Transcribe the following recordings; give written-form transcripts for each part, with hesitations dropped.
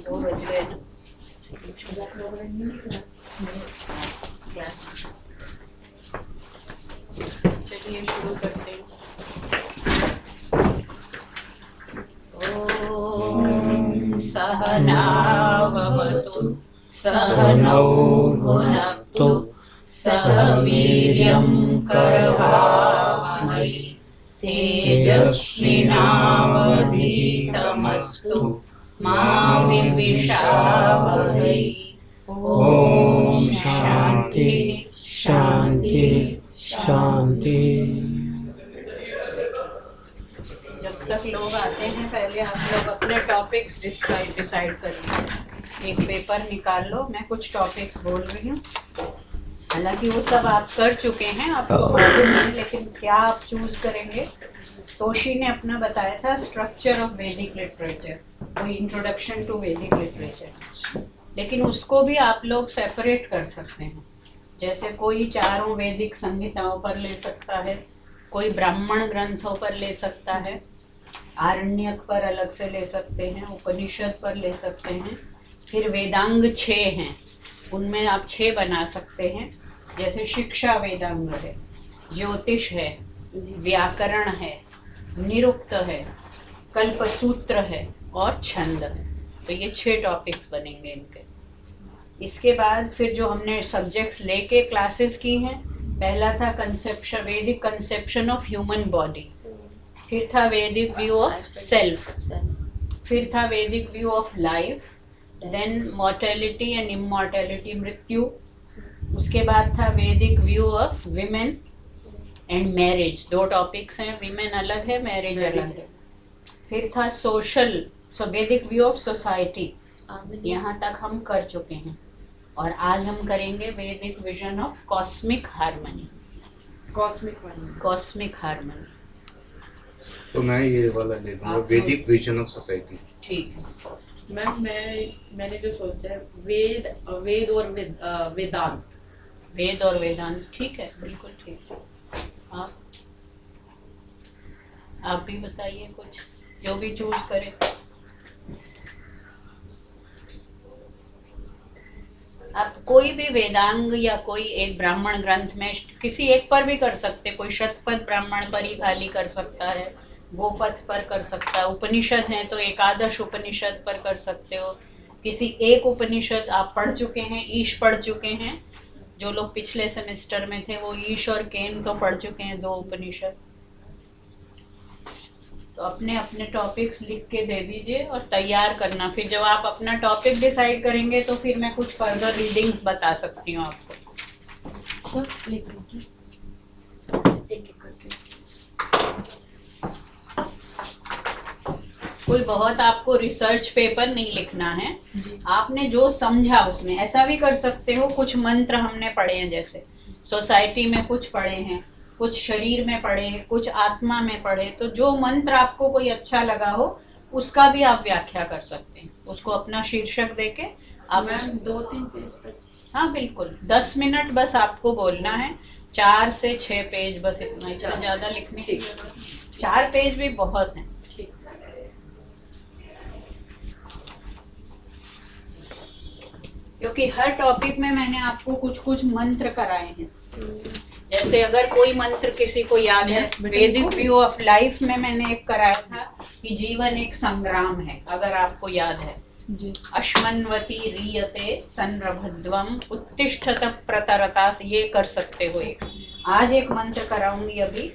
2 बज गए ना। चलिए शुरू करते हैं। ओम सहना भवतु सहनौ भुनक्तु सह वीर्यं करवावहै तेजस्विनावधीतमस्तु मा विद्विषावहै। ओम शांति शांति शांति। जब तक लोग आते हैं पहले आप लोग अपने टॉपिक्स डिसाइड कर लीजिए। एक पेपर निकाल लो, मैं कुछ टॉपिक्स बोल रही हूँ, हालांकि वो सब आप कर चुके हैं, आपको मालूम है, लेकिन क्या आप चूज करेंगे। तोशी ने अपना बताया था स्ट्रक्चर ऑफ वैदिक लिटरेचर, कोई इंट्रोडक्शन टू वैदिक लिटरेचर, लेकिन उसको भी आप लोग सेपरेट कर सकते हैं। जैसे कोई चारों वैदिक संहिताओं पर ले सकता है, कोई ब्राह्मण ग्रंथों पर ले सकता है, आरण्यक पर अलग से ले सकते हैं, उपनिषद पर ले सकते हैं। फिर वेदांग 6 हैं, उनमें आप 6 बना सकते हैं। जैसे शिक्षा वेदांग है, ज्योतिष है, व्याकरण है, निरुक्त है, कल्पसूत्र है और छंद है। तो ये 6 टॉपिक्स बनेंगे इनके। इसके बाद फिर जो हमने सब्जेक्ट्स लेके क्लासेस की हैं, पहला था कंसेप्शन, वैदिक कंसेप्शन ऑफ ह्यूमन बॉडी, फिर था वैदिक व्यू ऑफ सेल्फ, फिर था Vedic view of life, then mortality and immortality, मृत्यु। उसके बाद था Vedic view of women and marriage, 2 topics हैं, विमेन अलग है, मैरिज अलग है। फिर था सोशल, वैदिक व्यू ऑफ सोसाइटी, यहाँ तक हम कर चुके हैं। और आज हम करेंगे वैदिक vision of cosmic harmony. Cosmic harmony तो मैं ये वाला ले लूँगा, वैदिक विजन ऑफ सोसाइटी। ठीक है मैम, मैंने जो सोचा है वेद और वेदांत। वेद और वेदांत, ठीक है, बिल्कुल ठीक है। आप भी बताइए कुछ, जो भी चूज करें। आप कोई भी वेदांग या कोई एक ब्राह्मण ग्रंथ में किसी एक पर भी कर सकते, कोई शतपथ ब्राह्मण पर ही खाली कर सकता है, गोपथ पर कर सकता है, उपनिषद हैं तो एकादश उपनिषद पर कर सकते हो। किसी एक उपनिषद आप पढ़ चुके हैं, ईश पढ़ चुके हैं, जो लोग पिछले सेमेस्टर में थे वो ईश और केन तो पढ़ चुके हैं, 2 उपनिषद। तो अपने अपने टॉपिक्स लिख के दे दीजिए और तैयार करना। फिर जब आप अपना टॉपिक डिसाइड करेंगे तो फिर मैं कुछ फर्दर रीडिंग्स बता सकती हूँ आपको। सब लिख लीजिए एक एक करके। कोई बहुत आपको रिसर्च पेपर नहीं लिखना है, आपने जो समझा उसमें, ऐसा भी कर सकते हो। कुछ मंत्र हमने पढ़े हैं, जैसे सोसाइटी में कुछ पढ़े हैं, कुछ शरीर में पढ़े, कुछ आत्मा में पढ़े, तो जो मंत्र आपको कोई अच्छा लगा हो उसका भी आप व्याख्या कर सकते हैं। उसको अपना शीर्षक देके आप 2-3 पेज तक। हाँ बिल्कुल, 10 मिनट बस आपको बोलना है, 4 से 6 पेज बस, इतना, इससे ज्यादा लिखने की जरूरत नहीं। 4 पेज भी बहुत हैं। क्योंकि हर टॉपिक में मैंने आपको कुछ कुछ मंत्र कराए हैं। जैसे अगर कोई मंत्र किसी को याद है, वैदिक व्यू ऑफ लाइफ में मैंने एक कराया था कि जीवन एक संग्राम है, अगर आपको याद है। अश्मन्वती रीयते संरभध्वम उत्तिष्ठत प्रतरता, ये कर सकते हो। एक आज एक मंत्र कराऊंगी अभी।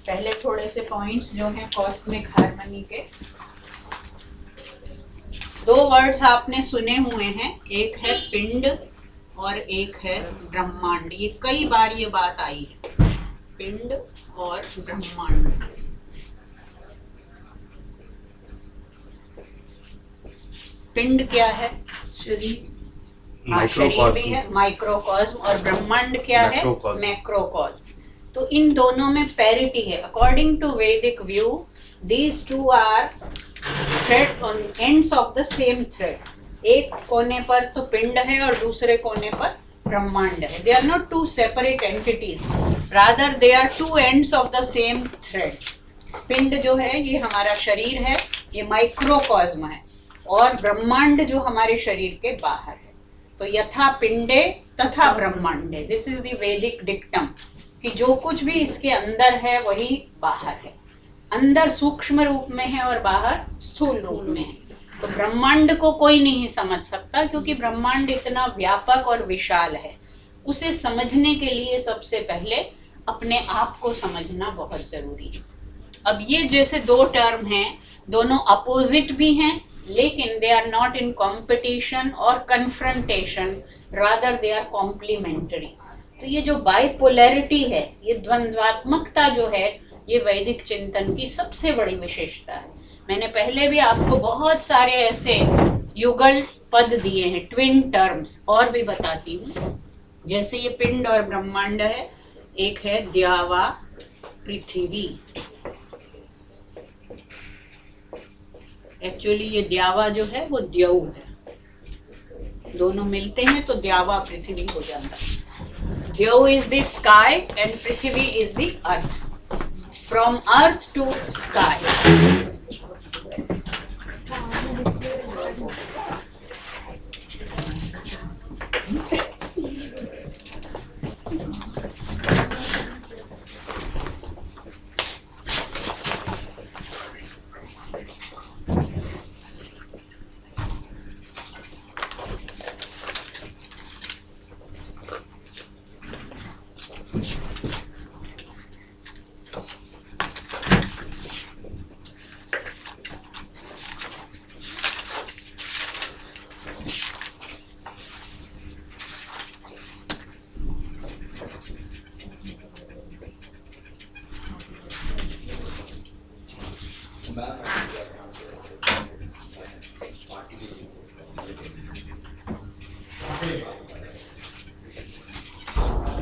पहले थोड़े से पॉइंट्स जो हैं कॉस्मिक हार्मनी के। 2 वर्ड्स आपने सुने हुए हैं, एक है पिंड और एक है ब्रह्मांड। ये कई बार ये बात आई है, पिंड और ब्रह्मांड। पिंड क्या है? शरीर। शरीर भी है, माइक्रोकॉस्म, और ब्रह्मांड क्या है? मैक्रोकॉस्म। तो इन दोनों में पैरिटी है। अकॉर्डिंग टू वैदिक view, these two are thread on ends of the same thread. एक कोने पर तो पिंड है और दूसरे कोने पर ब्रह्मांड है। They are not two separate entities, rather they are two ends of the same thread. पिंड जो है ये हमारा शरीर है, ये माइक्रोकॉस्म है, और ब्रह्मांड जो हमारे शरीर के बाहर है। तो यथा पिंडे तथा ब्रह्मांडे, दिस इज द वैदिक डिक्टम, कि जो कुछ भी इसके अंदर है वही बाहर है। अंदर सूक्ष्म रूप में है और बाहर स्थूल रूप में है। तो ब्रह्मांड को कोई नहीं समझ सकता, क्योंकि ब्रह्मांड इतना व्यापक और विशाल है। उसे समझने के लिए सबसे पहले अपने आप को समझना बहुत जरूरी है। अब ये जैसे दो टर्म हैं, दोनों अपोजिट भी हैं, लेकिन they are not in competition और confrontation, rather they are complementary. तो ये जो बाइपोलैरिटी है, ये द्वंद्वात्मकता जो है, ये वैदिक चिंतन की सबसे बड़ी विशेषता है। मैंने पहले भी आपको बहुत सारे ऐसे युगल पद दिए हैं, ट्विन टर्म्स, और भी बताती हूँ। जैसे ये पिंड और ब्रह्मांड है, एक है द्यावा पृथ्वी। एक्चुअली ये द्यावा जो है वो द्यौ है, दोनों मिलते हैं तो द्यावा पृथ्वी हो जाता है। Dyau is the sky and Prithvi is the earth. From earth to sky.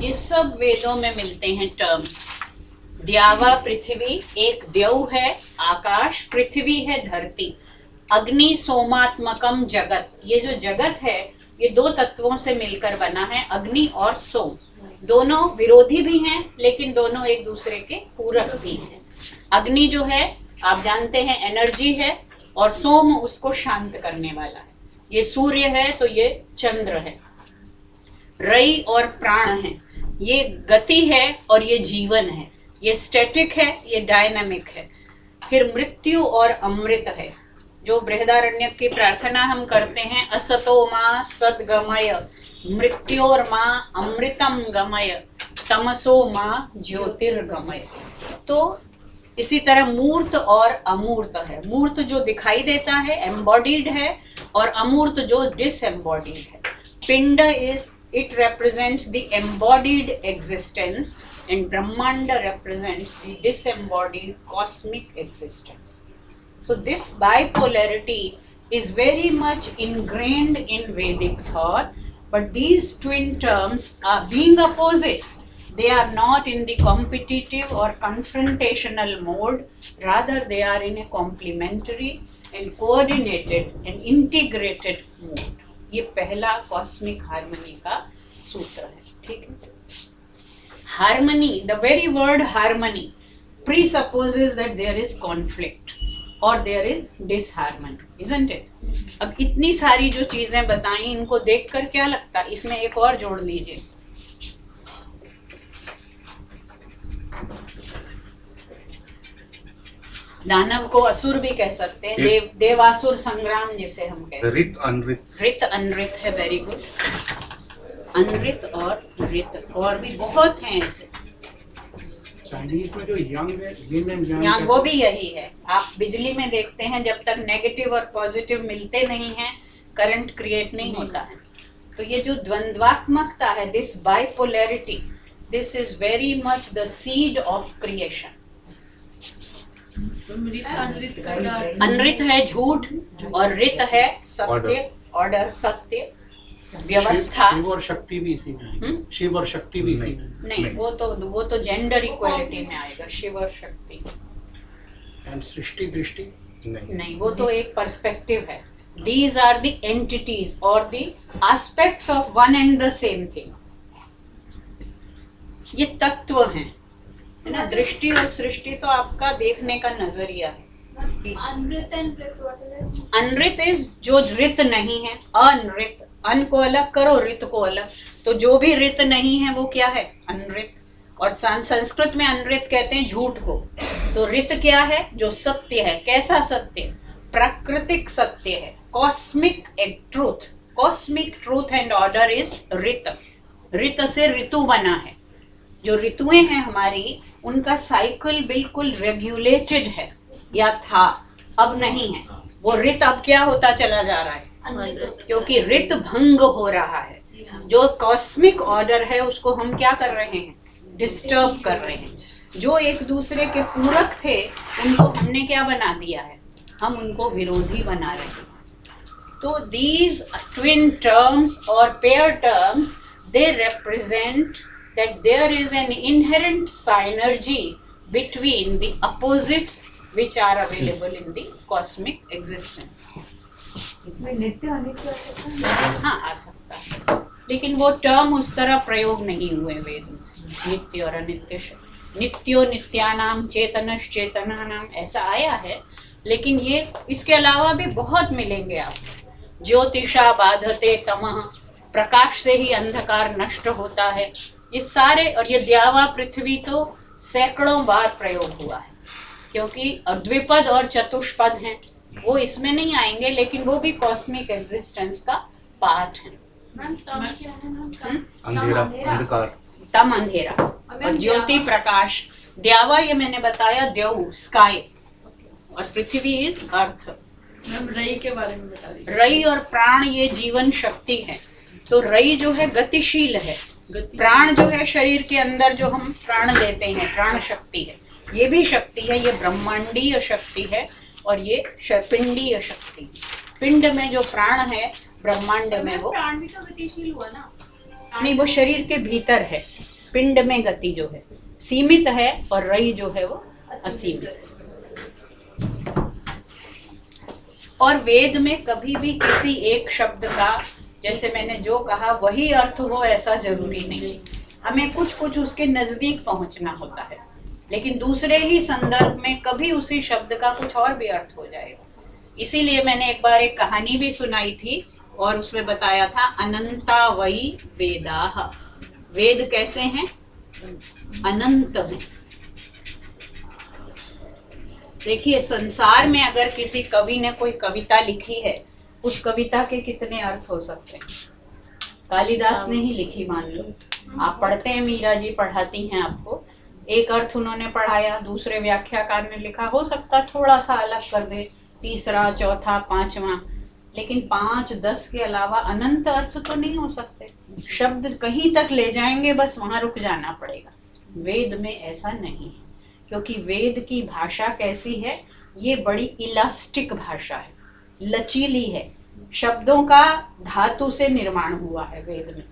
ये सब वेदों में मिलते हैं टर्म्स। द्यावा पृथ्वी, एक द्यौ है आकाश, पृथ्वी है धरती, अग्नि सोमात्मकम जगत। ये जो जगत है ये दो तत्वों से मिलकर बना है, अग्नि और सोम। दोनों विरोधी भी हैं, लेकिन दोनों एक दूसरे के पूरक भी हैं। अग्नि जो है आप जानते हैं एनर्जी है, और सोम उसको शांत करने वाला है। ये सूर्य है तो ये चंद्र है। रई और प्राण है, ये गति है और ये जीवन है। ये स्टैटिक है, ये डायनामिक है। फिर मृत्यु और अमृत है। जो बृहदारण्यक की प्रार्थना हम करते हैं, असतो मा सद्गमय, मृत्योर्मा अमृतम गमय, तमसो मा ज्योतिर्गमय। तो इसी तरह मूर्त और अमूर्त है। मूर्त जो दिखाई देता है, एम्बॉडीड है, और अमूर्त जो डिसएम्बॉडीड है। पिंड is, it represents the embodied existence, and Brahmanda represents the disembodied cosmic existence. So this bipolarity is very much ingrained in Vedic thought, but these twin terms are being opposites. They are not in the competitive or confrontational mode, rather they are in a complementary and coordinated and integrated mode. ये पहला cosmic harmony का सूत्र है, ठीक है। Harmony, the very word harmony presupposes that there is conflict और there is disharmony, isn't it? अब इतनी सारी जो चीजें बताई, इनको देखकर क्या लगता है? इसमें एक और जोड़ लीजिए, दानव को असुर भी कह सकते हैं, देवासुर संग्राम जिसे हम कहते हैं। रित अनृत, रित अनृत है, वेरी गुड। अनृत और रित, और भी बहुत हैं ऐसे। चाइनीज में जो यंग है, यिन एंड यांग, वो भी यही है। आप बिजली में देखते हैं, जब तक नेगेटिव और पॉजिटिव मिलते नहीं हैं, करंट क्रिएट नहीं होता है। तो ये जो द्वंद्वात्मकता है, this bipolarity, this is very much the seed of creation. अनृत है झूठ, और रित है सत्य, ऑर्डर, सत्य, व्यवस्था। शिव और शक्ति भी इसी में है। शिव और शक्ति भी इसी में नहीं, वो तो जेंडर इक्वालिटी में आएगा, शिव और शक्ति। एंड सृष्टि दृष्टि नहीं, वो तो एक पर्सपेक्टिव है। These are the entities or the aspects of one and the same thing. ये तत्व हैं, है ना। दृष्टि और सृष्टि तो आपका देखने का नजरिया है, Unwrit and writ, what is it? अनृत इज जो ऋत नहीं है, अनृत, अन को अलग करो, ऋत को अलग, तो जो भी ऋत नहीं है वो क्या है? अनृत। और संस्कृत में अनृत कहते हैं झूठ को। तो ऋत क्या है? जो सत्य है। कैसा सत्य? प्राकृतिक सत्य है, cosmic truth. Cosmic truth and order is rita. ऋत से ऋतु बना है। जो ऋतुएं हैं हमारी, उनका साइकिल बिल्कुल रेगुलेटेड है या था, अब नहीं है। वो ऋत अब क्या होता चला जा रहा है? क्योंकि ऋत भंग हो रहा है। जो कॉस्मिक ऑर्डर है उसको हम क्या कर रहे हैं? डिस्टर्ब कर रहे हैं। जो एक दूसरे के पूरक थे उनको हमने क्या बना दिया है? हम उनको विरोधी बना रहे हैं। तो these twin terms or pair terms, they represent that there is an inherent synergy between the opposites which are available in the cosmic existence. इसमें नित्य अनित्य आ सकता है? हाँ, आ सकता है, लेकिन वो टर्म उस तरह प्रयोग नहीं हुए वेद में। नित्य और अनित्य, नित्यो नित्यानाम चेतनश्चेतनानाम ऐसा आया है, लेकिन ये इसके अलावा भी बहुत मिलेंगे आपको। ज्योतिषा बाधते तमः, प्रकाश से ही अंधकार नष्ट होता है। ये सारे, और ये द्यावा पृथ्वी तो सैकड़ों बार प्रयोग हुआ है, क्योंकि द्विपद और चतुष्पद हैं, वो इसमें नहीं आएंगे, लेकिन वो भी कॉस्मिक एग्जिस्टेंस का पार्ट है। मैम तम क्या है मैम? अंधेरा, अंधकार, तम अंधेरा, और ज्योति प्रकाश। द्यावा ये मैंने बताया, द्यौ स्काई, और पृथ्वी इज अर्थ। मैम रई के बारे में बता दीजिए। रई और प्राण ये जीवन शक्ति है। तो रई जो है गतिशील है, प्राण जो है शरीर के अंदर जो हम प्राण लेते हैं, प्राण शक्ति है, ये भी शक्ति है। ये ब्रह्मांडीय शक्ति है और ये पिंडीय शक्ति। पिंड में जो प्राण है, ब्रह्मांड में वो प्राण भी तो गतिशील हुआ ना? नहीं, वो शरीर के भीतर है। पिंड में गति जो है सीमित है, और रई जो है वो असीमित है। और वेद में कभी भी किसी एक शब्द का, जैसे मैंने जो कहा वही अर्थ हो ऐसा जरूरी नहीं। हमें कुछ कुछ उसके नजदीक पहुंचना होता है, लेकिन दूसरे ही संदर्भ में कभी उसी शब्द का कुछ और भी अर्थ हो जाएगा। इसीलिए मैंने एक बार एक कहानी भी सुनाई थी और उसमें बताया था, अनंता वही वेदाः। वेद कैसे हैं? अनंत हैं। देखिए, संसार में अगर किसी कवि ने कोई कविता लिखी है, उस कविता के कितने अर्थ हो सकते हैं? कालिदास ने ही लिखी मान लो, आप पढ़ते हैं, मीरा जी पढ़ाती हैं आपको, एक अर्थ उन्होंने पढ़ाया, दूसरे व्याख्याकार ने लिखा, हो सकता थोड़ा सा अलग कर दे, तीसरा, चौथा, पांचवा, लेकिन 5-10 के अलावा अनंत अर्थ तो नहीं हो सकते। शब्द कहीं तक ले जाएंगे, बस वहां रुक जाना पड़ेगा। वेद में ऐसा नहीं है, क्योंकि वेद की भाषा कैसी है? ये बड़ी इलास्टिक भाषा है, लचीली है। शब्दों का धातु से निर्माण हुआ है वेद में।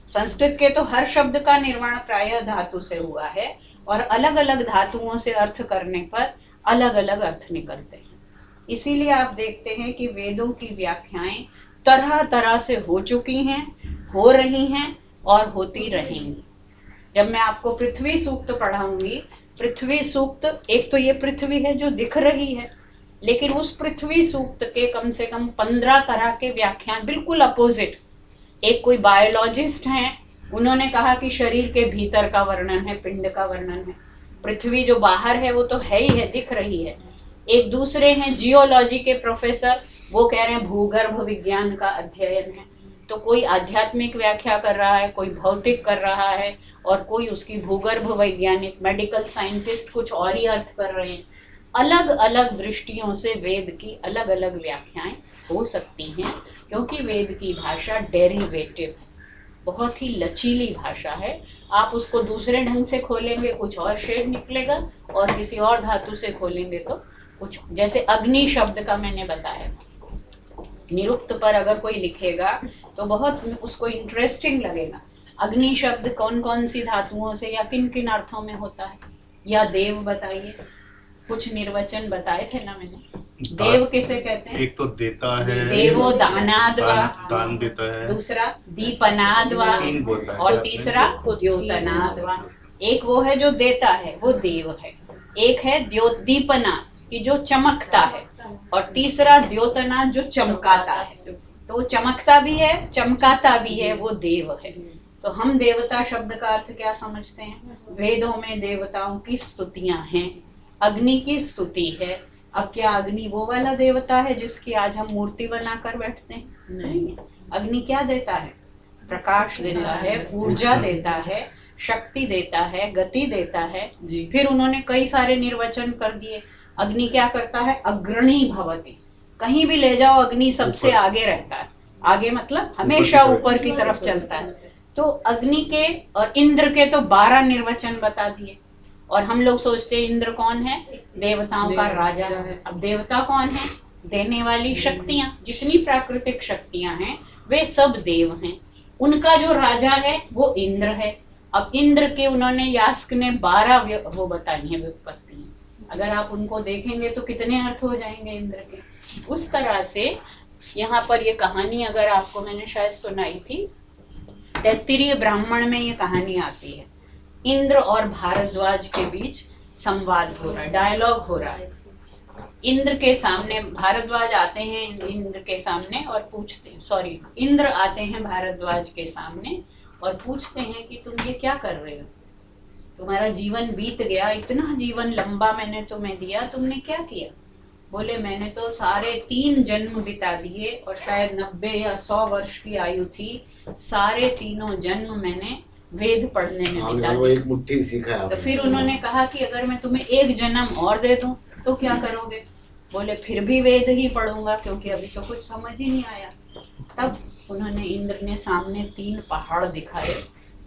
संस्कृत के तो हर शब्द का निर्माण प्रायः धातु से हुआ है, और अलग अलग धातुओं से अर्थ करने पर अलग अलग अर्थ निकलते हैं। इसीलिए आप देखते हैं कि वेदों की व्याख्याएं तरह तरह से हो चुकी हैं, हो रही हैं और होती रहेंगी। जब मैं आपको पृथ्वी सूक्त पढ़ाऊंगी, पृथ्वी सूक्त, एक तो ये पृथ्वी है जो दिख रही है, लेकिन उस पृथ्वी सूक्त के कम से कम 15 तरह के व्याख्यान बिल्कुल अपोजिट। एक कोई बायोलॉजिस्ट हैं, उन्होंने कहा कि शरीर के भीतर का वर्णन है, पिंड का वर्णन है। पृथ्वी जो बाहर है वो तो है ही है, दिख रही है। एक दूसरे हैं जियोलॉजी के प्रोफेसर, वो कह रहे हैं भूगर्भ विज्ञान का अध्ययन है। तो कोई आध्यात्मिक व्याख्या कर रहा है, कोई भौतिक कर रहा है, और कोई उसकी भूगर्भ वैज्ञानिक, मेडिकल साइंटिस्ट कुछ और ही अर्थ कर रहे हैं। अलग अलग दृष्टियों से वेद की अलग अलग व्याख्याएं हो सकती हैं, क्योंकि वेद की भाषा डेरिवेटिव है, बहुत ही लचीली भाषा है। आप उसको दूसरे ढंग से खोलेंगे कुछ और शेड निकलेगा, और किसी और धातु से खोलेंगे तो कुछ, जैसे अग्नि शब्द का मैंने बताया, निरुक्त पर अगर कोई लिखेगा तो बहुत उसको इंटरेस्टिंग लगेगा। अग्नि शब्द कौन कौन सी धातुओं से या किन किन अर्थों में होता है, या देव बताइए, कुछ निर्वचन बताए थे ना मैंने। देव किसे कहते हैं? एक तो देता है, देवो दानाद्वा, दान देता है, दूसरा दीपनाद्वा, तीन बोलता है, और तीसरा द्योतनाद्वा। एक वो है जो देता है, वो देव है। एक है दीपना, कि जो चमकता है, और तीसरा द्योतना जो चमकाता है। तो चमकता भी है, चमकाता भी है, वो देव है। तो हम देवता शब्द का अर्थ क्या समझते हैं? वेदों में देवताओं की स्तुतियां हैं, अग्नि की स्तुति है। अब क्या अग्नि वो वाला देवता है जिसकी आज हम मूर्ति बनाकर बैठते हैं? नहीं। अग्नि क्या देता है? प्रकाश देता है, ऊर्जा देता है, शक्ति देता है, गति देता है। फिर उन्होंने कई सारे निर्वचन कर दिए। अग्नि क्या करता है? अग्रणी भवति। कहीं भी ले जाओ अग्नि सबसे आगे रहता है। आगे मतलब हमेशा ऊपर की तरफ चलता है। तो अग्नि के और इंद्र के तो 12 निर्वचन बता दिए। और हम लोग सोचते हैं इंद्र कौन है? देवताओं का राजा है। अब देवता कौन है? देने वाली शक्तियां, जितनी प्राकृतिक शक्तियां हैं वे सब देव हैं। उनका जो राजा है वो इंद्र है। अब इंद्र के उन्होंने यास्क ने 12 वो बताई है व्युत्पत्ति। अगर आप उनको देखेंगे तो कितने अर्थ हो जाएंगे इंद्र के। उस तरह से यहाँ पर ये कहानी अगर आपको मैंने शायद सुनाई थी, तैत्तिरीय ब्राह्मण में ये कहानी आती है। इंद्र और भारद्वाज के बीच संवाद हो रहा है, डायलॉग हो रहा है। इंद्र के सामने भारद्वाज आते हैं, इंद्र के सामने और पूछते हैं, सॉरी इंद्र आते हैं भारद्वाज के सामने और पूछते हैं कि तुम ये क्या कर रहे हो? तुम्हारा जीवन बीत गया, इतना जीवन लंबा मैंने तुम्हें दिया, तुमने क्या किया? बोले मैंने तो सारे 3 जन्म बिता दिए और शायद 90 या 100 वर्ष की आयु थी। सारे 3 जन्म मैंने वेद पढ़ने में बिता दिए। एक मुट्ठी सीखा है। तो फिर उन्होंने कहा कि अगर मैं तुम्हें 1 जन्म और दे दूं तो क्या करोगे? बोले फिर भी वेद ही पढ़ूंगा, क्योंकि अभी तो कुछ समझ ही नहीं आया। तब उन्होंने इंद्र ने सामने 3 पहाड़ दिखाए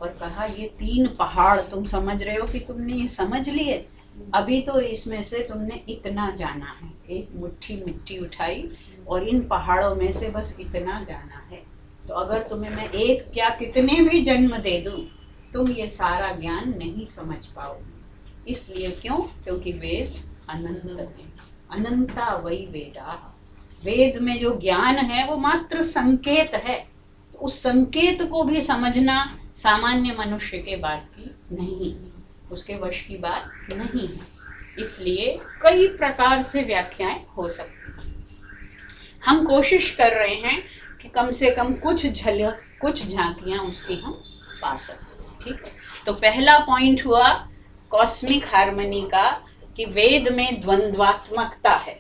और कहा ये 3 पहाड़ तुम समझ रहे हो कि तुमने ये समझ लिए? अभी तो इसमें से तुमने इतना जाना है। एक मुट्ठी मिट्टी उठाई और इन पहाड़ों में से बस इतना जाना है। तो अगर तुम्हें मैं एक क्या कितने भी जन्म दे दूं, तुम ये सारा ज्ञान नहीं समझ पाओगे। इसलिए क्यों? क्योंकि वेद अनंत है। अनंता वही वेदा। वेद में जो ज्ञान है वो मात्र संकेत है। तो उस संकेत को भी समझना सामान्य मनुष्य के बात की नहीं, उसके वश की बात नहीं है। इसलिए कई प्रकार से व्याख्याएं हो सकती हैं। हम कोशिश कर रहे हैं कि कम से कम कुछ झलक, कुछ झांकियां उसकी हम पा सकें। ठीक है, तो पहला पॉइंट हुआ कॉस्मिक हार्मनी का कि वेद में द्वंद्वात्मकता है।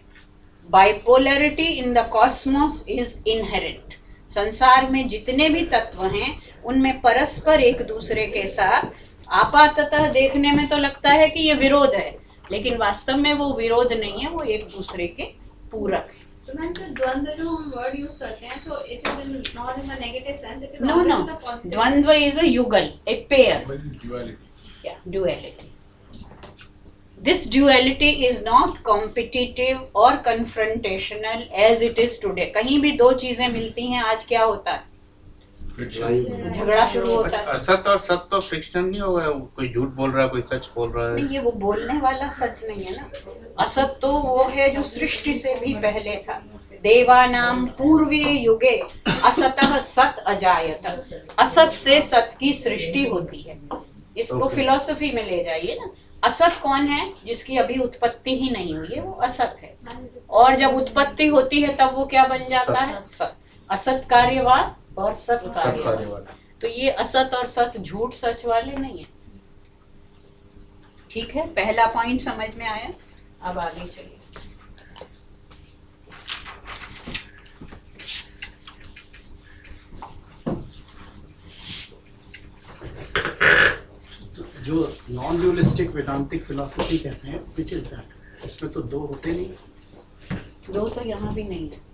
Bipolarity in the Cosmos is inherent. संसार में जितने भी तत्व हैं उनमें परस्पर एक दूसरे के साथ आपाततः देखने में तो लगता है कि ये विरोध है, लेकिन वास्तव में वो विरोध नहीं है, वो एक दूसरे के पूरक है। तो मैम जो द्वंद्व जो हम वर्ड यूज करते हैं, तो it is in not in the negative sense, it is No, no. In the positive. द्वंद्व is a yugal, a pair. What is duality? Yeah, duality. This duality is not competitive or confrontational as it is today. कहीं भी 2 चीजें मिलती हैं, आज क्या होता है? Friction. झगड़ा शुरू होता है। असत और सत्य तो फ्रिक्शन नहीं होगा, कोई झूठ बोल रहा है, कोई सच बोल रहा नहीं, है। ये वो बोलने वाला सच नहीं है ना। असत तो वो है जो सृष्टि से भी पहले था। देवानाम पूर्वीय युगे असतः सत अजायत। असत से सत की सृष्टि होती है। इसको फिलॉसफी में ले जाइए ना। असत कौन है? जिसकी अभी उत्पत्ति ही नहीं हुई है, वो असत है। और जब उत्पत्ति होती है तब वो क्या बन जाता है? सत। असत कार्यवाद और सत कार्यवाद। कार्यवाद। तो ये असत और सत झूठ सच वाले नहीं है। ठीक है, पहला पॉइंट समझ में आया। अब आगे चलिए। जो नॉन ड्यूलिस्टिक वेदांतिक फिलॉसफी कहते हैं, विच इज दैट? उसमें तो 2 होते नहीं। 2 तो यहाँ भी नहीं है।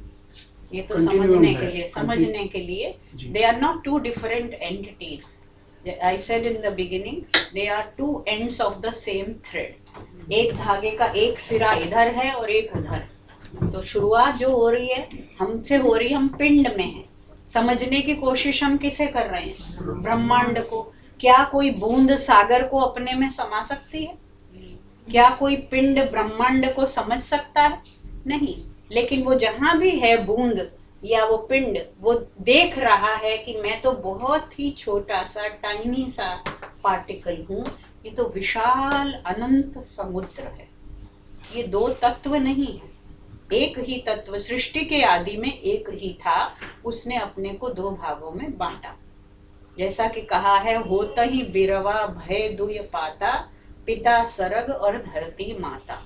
ये तो Continuum समझने है, के लिए, समझने के लिए जी। They are not 2 different entities. I said in the beginning they are 2 ends of the same thread. एक धागे का एक सिरा इधर है और एक उधर। तो शुरुआत जो हो रही है हमसे हो रही है, हम पिंड में हैं। समझने की कोशिश हम किसे कर रहे हैं? ब्रह्मांड को। क्या कोई बूंद सागर को अपने में समा सकती है? क्या कोई पिंड ब्रह्मांड को समझ सकता है? नहीं। लेकिन वो जहां भी है बूंद या वो पिंड, वो देख रहा है कि मैं तो बहुत ही छोटा सा टाइनी सा पार्टिकल हूँ, ये तो विशाल अनंत समुद्र है। ये दो तत्व नहीं है, एक ही तत्व सृष्टि के आदि में एक ही था, उसने अपने को दो भागों में बांटा। जैसा कि कहा है, होत ही बिरवा भय दुय पाता, पिता सरग और धरती माता।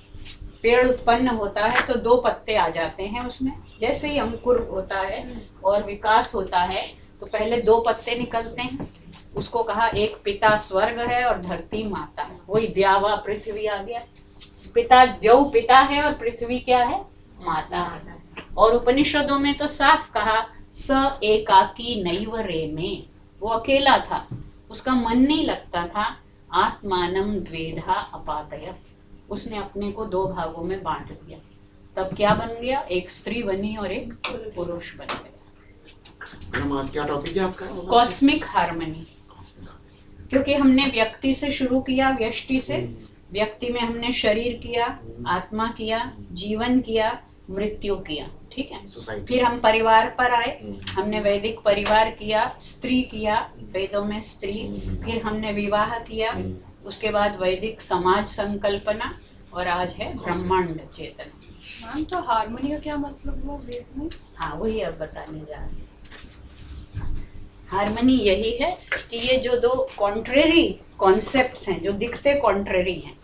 पेड़ उत्पन्न होता है तो दो पत्ते आ जाते हैं उसमें, जैसे ही अंकुर होता है और विकास होता है तो पहले दो पत्ते निकलते हैं। उसको कहा एक पिता स्वर्ग है और धरती माता है, वही द्यावा पृथ्वी आ गया। पिता द्यौ पिता है और पृथ्वी क्या है, माता है। और उपनिषदों में तो साफ कहा, स एकाकी नैव रेमे, वो अकेला था, उसका मन नहीं लगता था। आत्मानम द्वेधा अपातयत, उसने अपने को दो भागों में बांट दिया। तब क्या बन गया, एक स्त्री बनी और एक पुरुष बन गया। मैडम आज क्या टॉपिक है आपका? Cosmic harmony. क्योंकि हमने व्यक्ति से शुरू किया, व्यष्टि से। व्यक्ति में हमने शरीर किया, आत्मा किया, जीवन किया, मृत्यु किया, ठीक है। सोसाइटी। फिर हम परिवार पर आए, हमने वैदिक परिवार किया, स्त्री किया, वेदों में स्त्री। फिर हमने विवाह किया, उसके बाद वैदिक समाज संकल्पना, और आज है ब्रह्मांड चेतना। मैम तो हार्मनी का क्या मतलब हुआ वेद में? हाँ, वही अब बताने जा रहे हैं। हार्मनी यही है कि ये जो दो कॉन्ट्रेरी कॉन्सेप्ट्स हैं, जो दिखते कॉन्ट्रेरी हैं,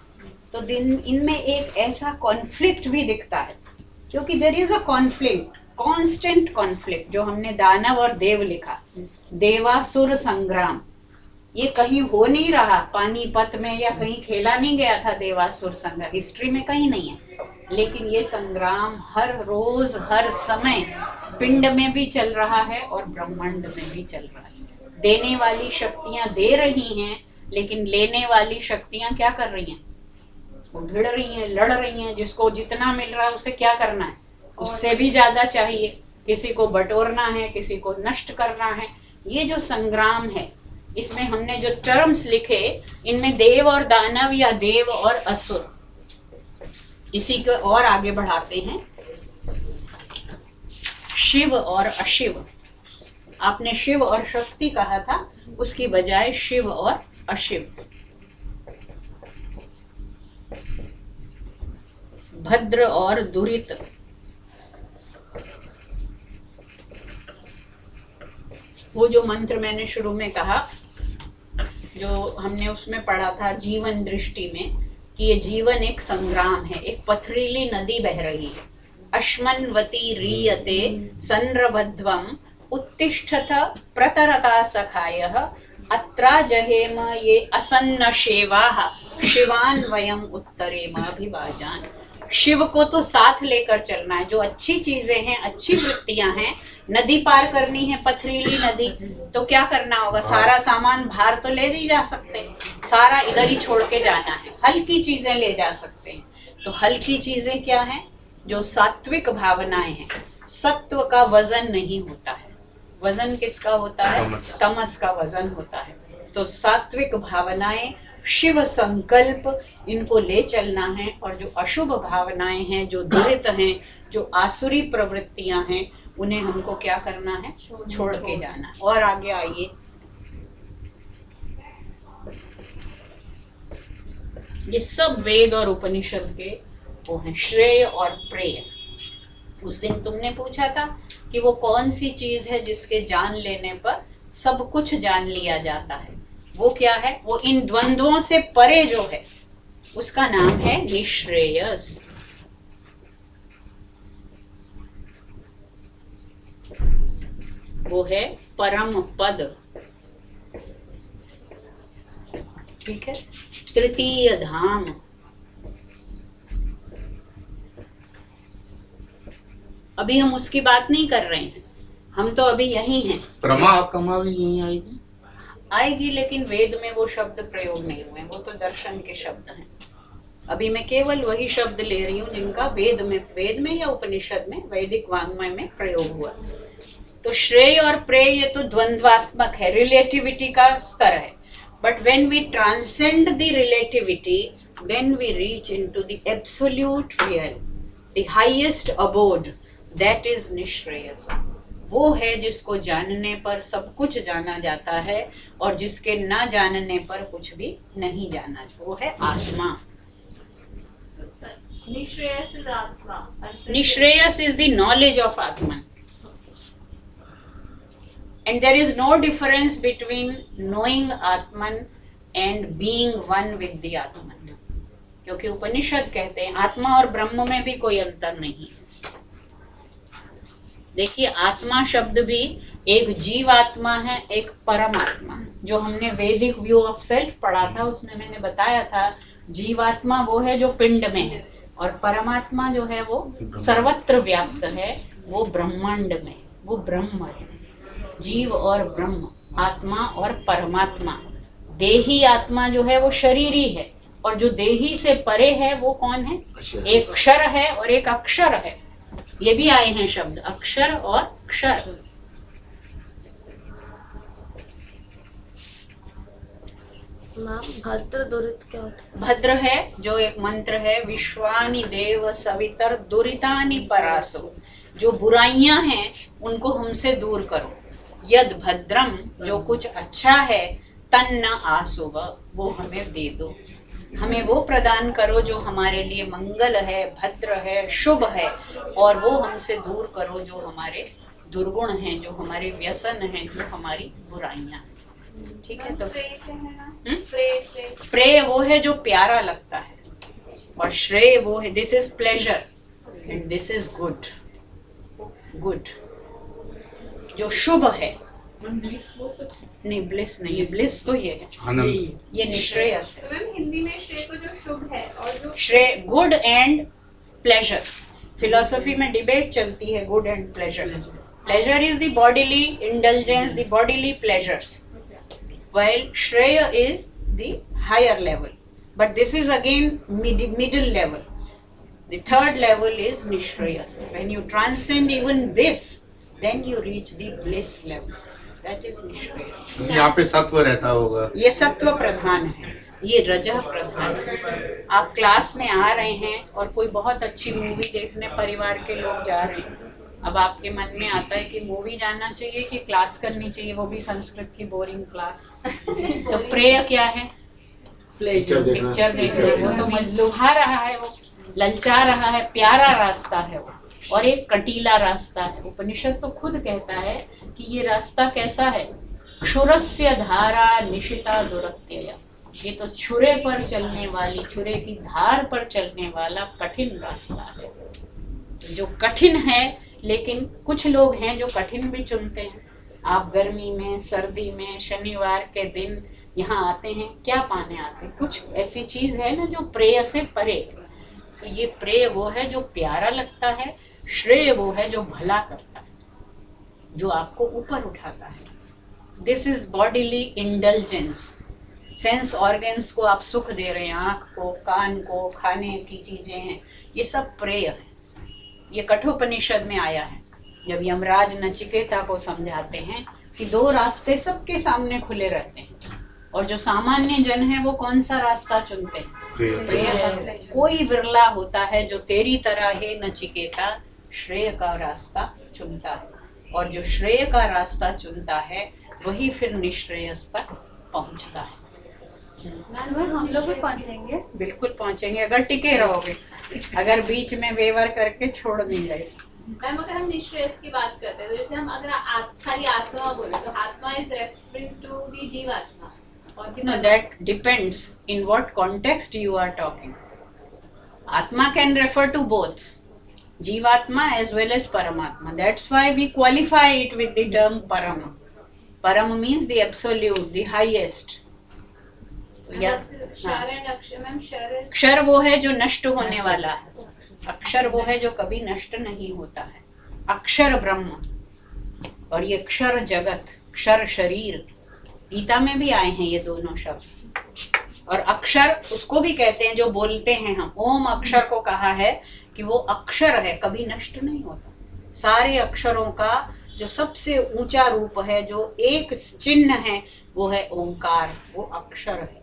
तो इनमें एक ऐसा कॉन्फ्लिक्ट भी दिखता है, क्योंकि there is a conflict, constant conflict. जो हमने दानव और देव लिखा, देवासुर संग्राम, ये कहीं हो नहीं रहा, पानीपत में या कहीं खेला नहीं गया था देवासुर संग्राम, हिस्ट्री में कहीं नहीं है। लेकिन ये संग्राम हर रोज हर समय पिंड में भी चल रहा है और ब्रह्मांड में भी चल रहा है। देने वाली शक्तियां दे रही हैं, लेकिन लेने वाली शक्तियां क्या कर रही हैं, वो भिड़ रही हैं, लड़ रही हैं। जिसको जितना मिल रहा है उसे क्या करना है, उससे भी ज्यादा चाहिए। किसी को बटोरना है, किसी को नष्ट करना है। ये जो संग्राम है, इसमें हमने जो टर्म्स लिखे, इनमें देव और दानव या देव और असुर, इसी को और आगे बढ़ाते हैं, शिव और अशिव। आपने शिव और शक्ति कहा था, उसकी बजाय शिव और अशिव। भद्र और दुरित। वो जो मंत्र मैंने शुरू में कहा, जो हमने उसमें पढ़ा था जीवन दृष्टि में, कि ये जीवन एक संग्राम है, एक पथरीली नदी बह रही है। अश्मन्वती रीयते संरभध्वम उत्तिष्ठत प्रतरता सखायः अत्रा जहेम ये असन्न शेवाः शिवान वयम उत्तरेम अभिवाजान। शिव को तो साथ लेकर चलना है। जो अच्छी चीजें हैं, अच्छी वृत्तियां हैं, नदी पार करनी है, पथरीली नदी, तो क्या करना होगा, सारा सामान बाहर तो ले नहीं जा सकते, सारा इधर ही छोड़ के जाना है। हल्की चीजें ले जा सकते हैं। तो हल्की चीजें क्या हैं, जो सात्विक भावनाएं हैं। सत्व का वजन नहीं होता है, वजन किसका होता है, तमस का वजन होता है। तो सात्विक भावनाएं, शिव संकल्प, इनको ले चलना है। और जो अशुभ भावनाएं हैं, जो दुरित हैं, जो आसुरी प्रवृत्तियां हैं, उन्हें हमको क्या करना है, छोड़ के जाना है। और आगे आइए, ये सब वेद और उपनिषद के वो हैं, श्रेय और प्रेय। उस दिन तुमने पूछा था कि वो कौन सी चीज है जिसके जान लेने पर सब कुछ जान लिया जाता है। वो क्या है, वो इन द्वंद्वों से परे जो है, उसका नाम है निश्रेयस। वो है परम पद, ठीक है, तृतीय धाम। अभी हम उसकी बात नहीं कर रहे हैं, हम तो अभी यही हैं। प्रमा भी यही आएगी, आएगी, लेकिन वेद में वो शब्द प्रयोग नहीं हुए, वो तो दर्शन के शब्द हैं। अभी मैं केवल वही शब्द ले रही हूँ जिनका वेद में या उपनिषद में, वैदिक वाङ्मय में प्रयोग हुआ। तो श्रेय और प्रेय ये तो द्वंद्वात्मक है, रिलेटिविटी का स्तर है। But when we transcend the relativity, then we reach into the absolute real, the highest abode, that is nishreyas. वो है जिसको जानने पर सब कुछ जाना जाता है और जिसके ना जानने पर कुछ भी नहीं जाना। वो है आत्मा। Nishreyas is Atma. Nishreyas is the knowledge of Atman. And there is no difference between knowing Atman and being one with the Atman. क्योंकि उपनिषद कहते हैं आत्मा और ब्रह्म में भी कोई अंतर नहीं है। देखिए आत्मा शब्द भी एक जीवात्मा है, एक परमात्मा है। जो हमने वैदिक व्यू ऑफ सेल्फ पढ़ा था उसमें मैंने बताया था जीवात्मा वो है जो पिंड में है और परमात्मा जो है वो सर्वत्र व्याप्त है, वो ब्रह्मांड में, वो ब्रह्म है। जीव और ब्रह्म, आत्मा और परमात्मा। देही आत्मा जो है वो शरीरी है और जो देही से परे है वो कौन है? एक क्षर है और एक अक्षर है। ये भी आए हैं शब्द अक्षर और क्षर। भद्र दुरित क्या होता है? भद्र है जो एक मंत्र है, विश्वानि देव सवितर दुरितानि परासो, जो बुराइयां हैं उनको हमसे दूर करो। यद भद्रम, जो कुछ अच्छा है, तन्न आसुव, वो हमें दे दो, हमें वो प्रदान करो जो हमारे लिए मंगल है, भद्र है, शुभ है, और वो हमसे दूर करो जो हमारे दुर्गुण हैं, जो हमारे व्यसन हैं, जो हमारी बुराइयां हैं। ठीक है, तो प्रेय वो है जो प्यारा लगता है और श्रेय वो है, this is pleasure and this is good. Good जो शुभ है, नहीं ब्लिस नहीं है, ब्लिस तो ये है, आनंद, ये निश्रेयस है। तो मैम हिंदी में श्रेय को जो शुभ है और जो श्रेय गुड एंड प्लेजर। फिलोसफी में डिबेट चलती है good and pleasure. Pleasure is the bodily indulgence, the bodily pleasures, while Shreya is the higher level. But this is again middle level. The third level is Nishreya. When you transcend even this, then you reach the bliss level. That is Nishreya. यहाँ पे सत्व रहता होगा। ये सत्व प्रधान है, ये रजा प्रधान है। आप क्लास में आ रहे हैं और कोई बहुत अच्छी मूवी देखने परिवार के लोग जा रहे हैं, अब आपके मन में आता है कि मूवी जाना चाहिए कि क्लास करनी चाहिए, वो भी संस्कृत की बोरिंग क्लास। तो प्रेय क्या है? पिक्चर देखना। वो तो मजलुभा रहा है, वो ललचा रहा है, प्यारा रास्ता है वो, और एक कटीला रास्ता है। उपनिषद तो खुद कहता है कि ये रास्ता कैसा है? क्षुरस्य धारा निशिता दुरत्यया, ये तो छुरे पर चलने वाली, छुरे की धार पर चलने वाला कठिन रास्ता है। जो कठिन है, लेकिन कुछ लोग हैं जो कठिन भी चुनते हैं। आप गर्मी में, सर्दी में, शनिवार के दिन यहाँ आते हैं, क्या पाने आते हैं? कुछ ऐसी चीज है ना जो प्रेय से परे। तो ये प्रेय वो है जो प्यारा लगता है, श्रेय वो है जो भला करता है, जो आपको ऊपर उठाता है। This is bodily indulgence. Sense organs को आप सुख दे रहे हैं, आँख को, कान को, खाने की चीजें हैं, ये सब प्रेय है। ये कठोपनिषद में आया है, जब यमराज नचिकेता को समझाते हैं कि दो रास्ते सबके सामने खुले रहते हैं और जो सामान्य जन है वो कौन सा रास्ता चुनते हैं? प्रेय। कोई विरला होता है जो तेरी तरह है नचिकेता श्रेय का रास्ता चुनता है, और जो श्रेय का रास्ता चुनता है वही फिर निश्रेयस तक पहुंचता है। हम लोग भी पहुंचेंगे। बिल्कुल पहुंचेंगे अगर टिके रहोगे, अगर बीच में वेवर करके छोड़ नहीं गए। मैम अगर हम निश्रेयस की बात करते हैं तो जैसे हम अगर खाली आत्मा बोले तो आत्मा इज रेफरिंग टू द जीवात्मा और No, that depends in what context you are talking. Atma can refer to both Jivatma as well as Paramatma. That's why we qualify it with the term Param. Param means the absolute, the highest. क्षर वो है जो नष्ट होने वाला है, अक्षर वो है जो कभी नष्ट नहीं होता है। अक्षर ब्रह्म और ये क्षर जगत, क्षर शरीर, गीता में भी आए हैं ये दोनों शब्द। और अक्षर उसको भी कहते हैं जो बोलते हैं हम। ओम अक्षर को कहा है कि वो अक्षर है, कभी नष्ट नहीं होता। सारे अक्षरों का जो सबसे ऊंचा रूप है, जो एक चिन्ह है, वो है ओंकार, वो अक्षर है।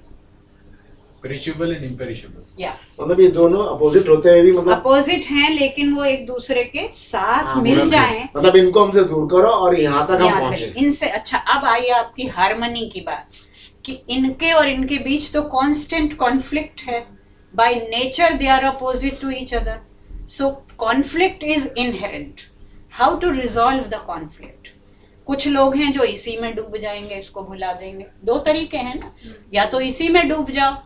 Perishable and imperishable. या मतलब ये दोनों अपोजिट होते हुए भी मतलब अपोजिट हैं, लेकिन वो एक दूसरे के साथ मिल जाएं। मतलब इनको हमसे दूर करो और यहाँ तक हम पहुंचे। इनसे अच्छा, अब आइए आपकी हार्मनी की बात कि इनके और इनके बीच तो कांस्टेंट कॉन्फ्लिक्ट है। By nature, they are opposite to each other. So conflict is inherent. How to resolve the conflict? कुछ लोग हैं जो इसी में डूब जाएंगे, इसको भुला देंगे. दो तरीके हैं ना, या तो इसी में डूब जाओ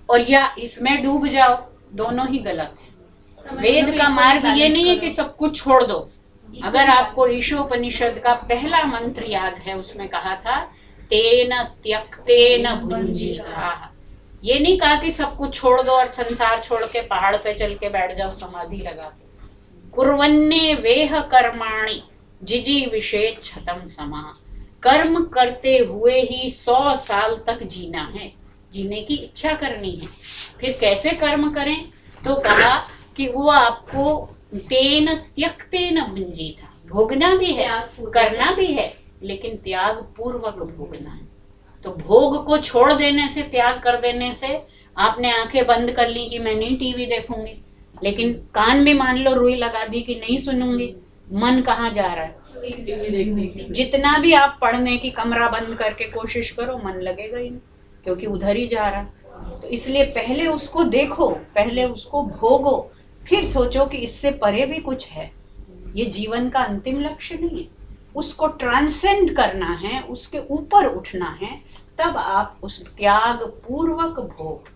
और या इसमें डूब जाओ. दोनों ही गलत है. वेद का मार्ग ये नहीं है कि सब कुछ छोड़ दो. अगर आपको ईशोपनिषद का पहला मंत्र याद है, उसमें कहा था तेन त्यक्तेन भुंजीता. ये नहीं कहा कि सब कुछ छोड़ दो और संसार छोड़ के पहाड़ पे चल के बैठ जाओ समाधि लगा के. कुर्वन्ने वेह कर्माणि जिजी विषेद छतम समा. कर्म करते हुए ही 100 साल तक जीना है, जीने की इच्छा करनी है. फिर कैसे कर्म करें? तो कहा कि वो आपको तेन त्यक्तेन भुंजीता, भोगना भी है, करना भी है, लेकिन त्याग पूर्वक भोगना है. तो भोग को छोड़ देने से, त्याग कर देने से, आपने आंखें बंद कर ली कि मैं नहीं टीवी देखूंगी, लेकिन कान भी मान लो रुई लगा दी कि नहीं सुनूंगी. मन कहाँ जा रहा है? टीवी देखने की. जितना भी आप पढ़ने की कमरा बंद करके कोशिश करो, मन लगेगा ही नहीं, क्योंकि उधर ही जा रहा. तो इसलिए पहले उसको देखो, पहले उसको भोगो, फिर सोचो कि इससे परे भी कुछ है. ये जीवन का अंतिम लक्ष्य नहीं है, उसको ट्रांसेंड करना है, उसके ऊपर उठना है. तब आप उस त्याग पूर्वक भोग.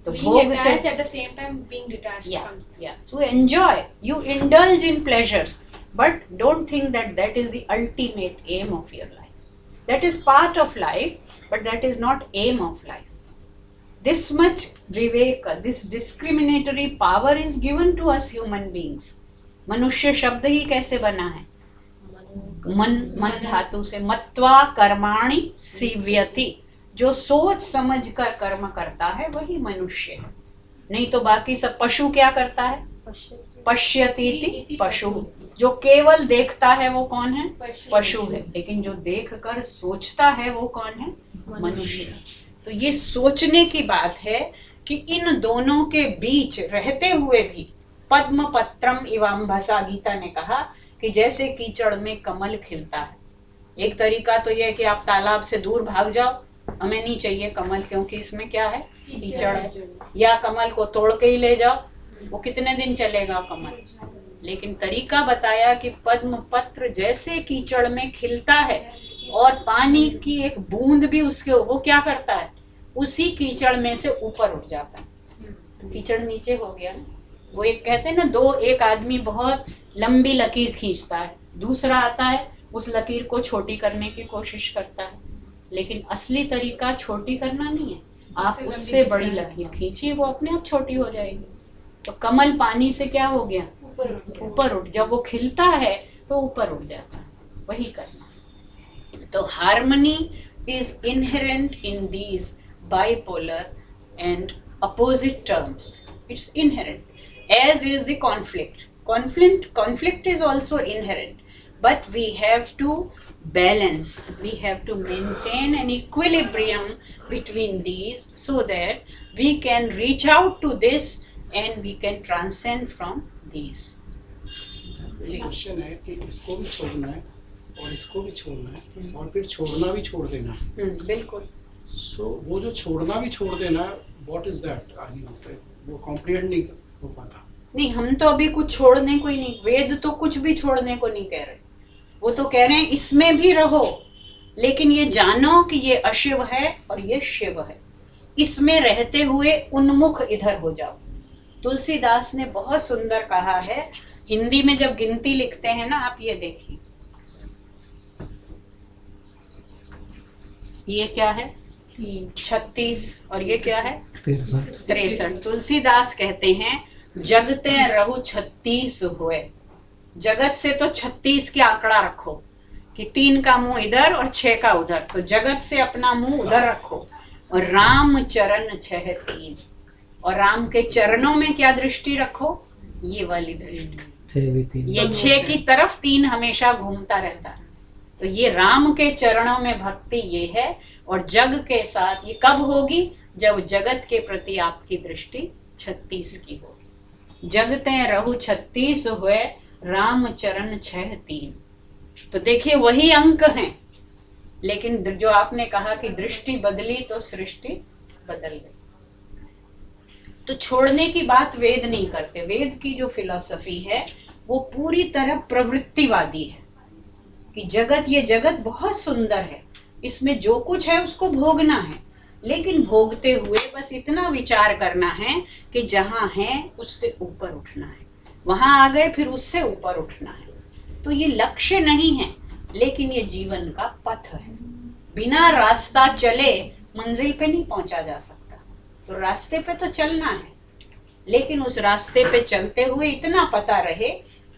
तो भोग से at the same time being detached from. So enjoy, you indulge in pleasures, but don't think that that is the ultimate aim of your life. That is part of life, but that is not aim of life. This much viveka, this discriminatory power is given to us human beings. मनुष्य शब्द ही कैसे बना है? मन धातु से. मत्वा कर्माणि सीव्यति. जो सोच समझ कर कर्म करता है वही मनुष्य है. नहीं तो बाकी सब. पशु क्या करता है? पश्यतीति पशु. जो केवल देखता है वो कौन है? पशु है. लेकिन जो देख कर सोचता है वो कौन है? मनुष्य. तो ये सोचने की बात है कि इन दोनों के बीच रहते हुए भी पद्म पत्रम इवाम्भसा, गीता ने कहा कि जैसे कीचड़ में कमल खिलता है. एक तरीका तो यह है कि आप तालाब से दूर भाग जाओ, हमें नहीं चाहिए कमल क्योंकि इसमें क्या है? कीचड़ है. या कमल को तोड़ के ही ले जाओ, वो कितने दिन चलेगा कमल. लेकिन तरीका बताया कि पद्म पत्र जैसे कीचड़ में खिलता है और पानी की एक बूंद भी उसके, वो क्या करता है? उसी कीचड़ में से ऊपर उठ जाता है. तो कीचड़ नीचे हो गया ना. वो एक कहते हैं ना, एक आदमी बहुत लंबी लकीर खींचता है, दूसरा आता है उस लकीर को छोटी करने की कोशिश करता है. लेकिन असली तरीका छोटी करना नहीं है, आप उससे बड़ी लकीर खींचिए, वो अपने आप छोटी हो जाएगी. तो कमल पानी से क्या हो गया? ऊपर उठ. जब वो खिलता है तो ऊपर उठ जाता है. वही करना. तो harmony is inherent in these bipolar and opposite terms. It's inherent, as is the conflict. Conflict is also inherent, but we have to balance. We have to maintain an equilibrium between these so that we can reach out to this and we can transcend from these. Question है कि इसको भी छोड़ना है और इसको भी छोड़ना है और फिर छोड़ना भी छोड़ देना है. बिल्कुल. सो वो जो छोड़ना भी छोड़ देना, व्हाट इज दैट? वो कॉम्प्रिहेंड नहीं हो पाता. नहीं, हम तो अभी कुछ छोड़ने को ही नहीं. वेद तो कुछ भी छोड़ने को नहीं कह रहे. वो तो कह रहे हैं इसमें भी रहो, लेकिन ये जानो कि ये अशिव है और ये शिव है. इसमें रहते हुए उन्मुख इधर हो जाओ. तुलसीदास ने बहुत सुंदर कहा है. हिंदी में जब गिनती लिखते हैं ना, आप ये देखिए, ये क्या है? 36. और ये क्या है? 63. तुलसीदास कहते हैं जगते रहु 36 हुए. जगत से तो 36 के आंकड़ा रखो कि 3 का मुंह इधर और 6 का उधर. तो जगत से अपना मुंह उधर रखो. और राम चरण 6 और राम के चरणों में क्या दृष्टि रखो? ये वाली दृष्टि. ये 6 की तरफ 3 हमेशा घूमता रहता है. तो ये राम के चरणों में भक्ति ये है. और जग के साथ ये कब होगी? जब जगत के प्रति आपकी दृष्टि 36 की होगी. जगते रहु 36 हुए, राम चरण 6 तो देखिए वही अंक हैं. लेकिन जो आपने कहा कि दृष्टि बदली तो सृष्टि बदल गई. तो छोड़ने की बात वेद नहीं करते। वेद की जो फिलॉसफी है वो पूरी तरह प्रवृत्तिवादी है कि जगत, ये जगत बहुत सुंदर है, इसमें जो कुछ है उसको भोगना है, लेकिन भोगते हुए बस इतना विचार करना है कि जहां है उससे ऊपर उठना है, वहां आ गए फिर उससे ऊपर उठना है। तो ये लक्ष्य नहीं है, लेकिन ये जीवन का पथ है। बिना रास्ता चले मंजिल पे नहीं पहुंचा जा सकता, तो रास्ते पे तो चलना है, लेकिन उस रास्ते पे चलते हुए इतना पता रहे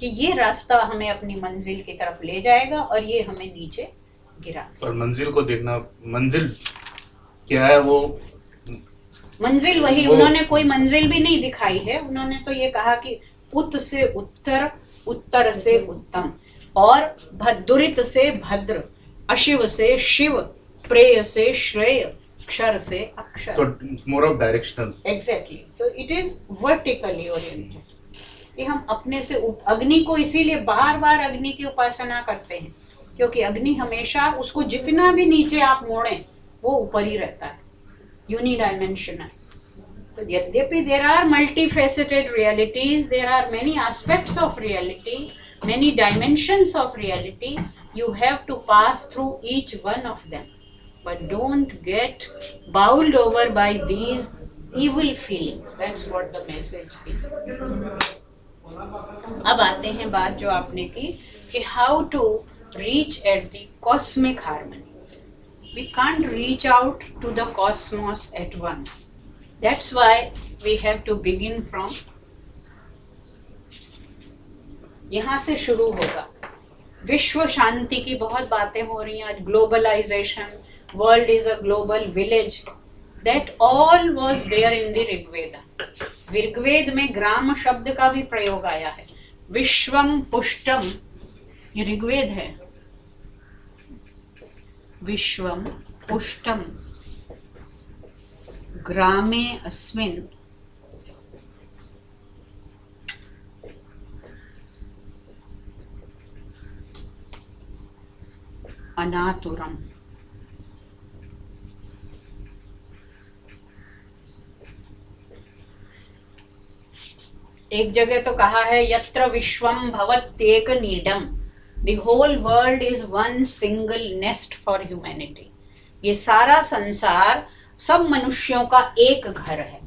कि ये रास्ता हमें अपनी मंजिल की तरफ ले जाएगा और ये हमें नीचे गिरा देगा। और मंजिल को देखना, मंजिल क्या है वो, मंजिल वही, उन्होंने कोई मंजिल भी नहीं दिखाई है। उन्होंने तो ये कहा कि उत से उत्तर, उत्तर से उत्तम, और दुरित से भद्र, अशिव से शिव, प्रेय से श्रेय, क्षर से अक्षर। तो more of directional. Exactly, so it is vertically oriented कि हम अपने से अग्नि को इसीलिए बार बार अग्नि की उपासना करते हैं, क्योंकि अग्नि हमेशा, उसको जितना भी नीचे आप मोड़ें वो ऊपर ही रहता है, यूनिडायमेंशनल। तो यद्यपि there are multifaceted realities, there are many aspects of reality, many dimensions of reality, you have to pass through each one of them, but don't get bowled over by these evil feelings. That's what the message is. अब आते हैं बात जो आपने की कि how to reach at the cosmic harmony. We can't reach out to the cosmos at once. That's why we have to begin from यहाँ से शुरू होगा। विश्व शांति की बहुत बातें हो रही हैं आज, globalisation, world is a global village, that all was there in the Rigveda. Rigveda में ग्राम शब्द का भी प्रयोग आया है। विश्वम पुष्टम, ये ऋग्वेद है, विश्वम पुष्टम ग्रामे अस्मिन् अनातुरम। एक जगह तो कहा है यत्र विश्वम भवत्येक नीडम, the whole world is one single nest for humanity. ये सारा संसार सब मनुष्यों का एक घर है।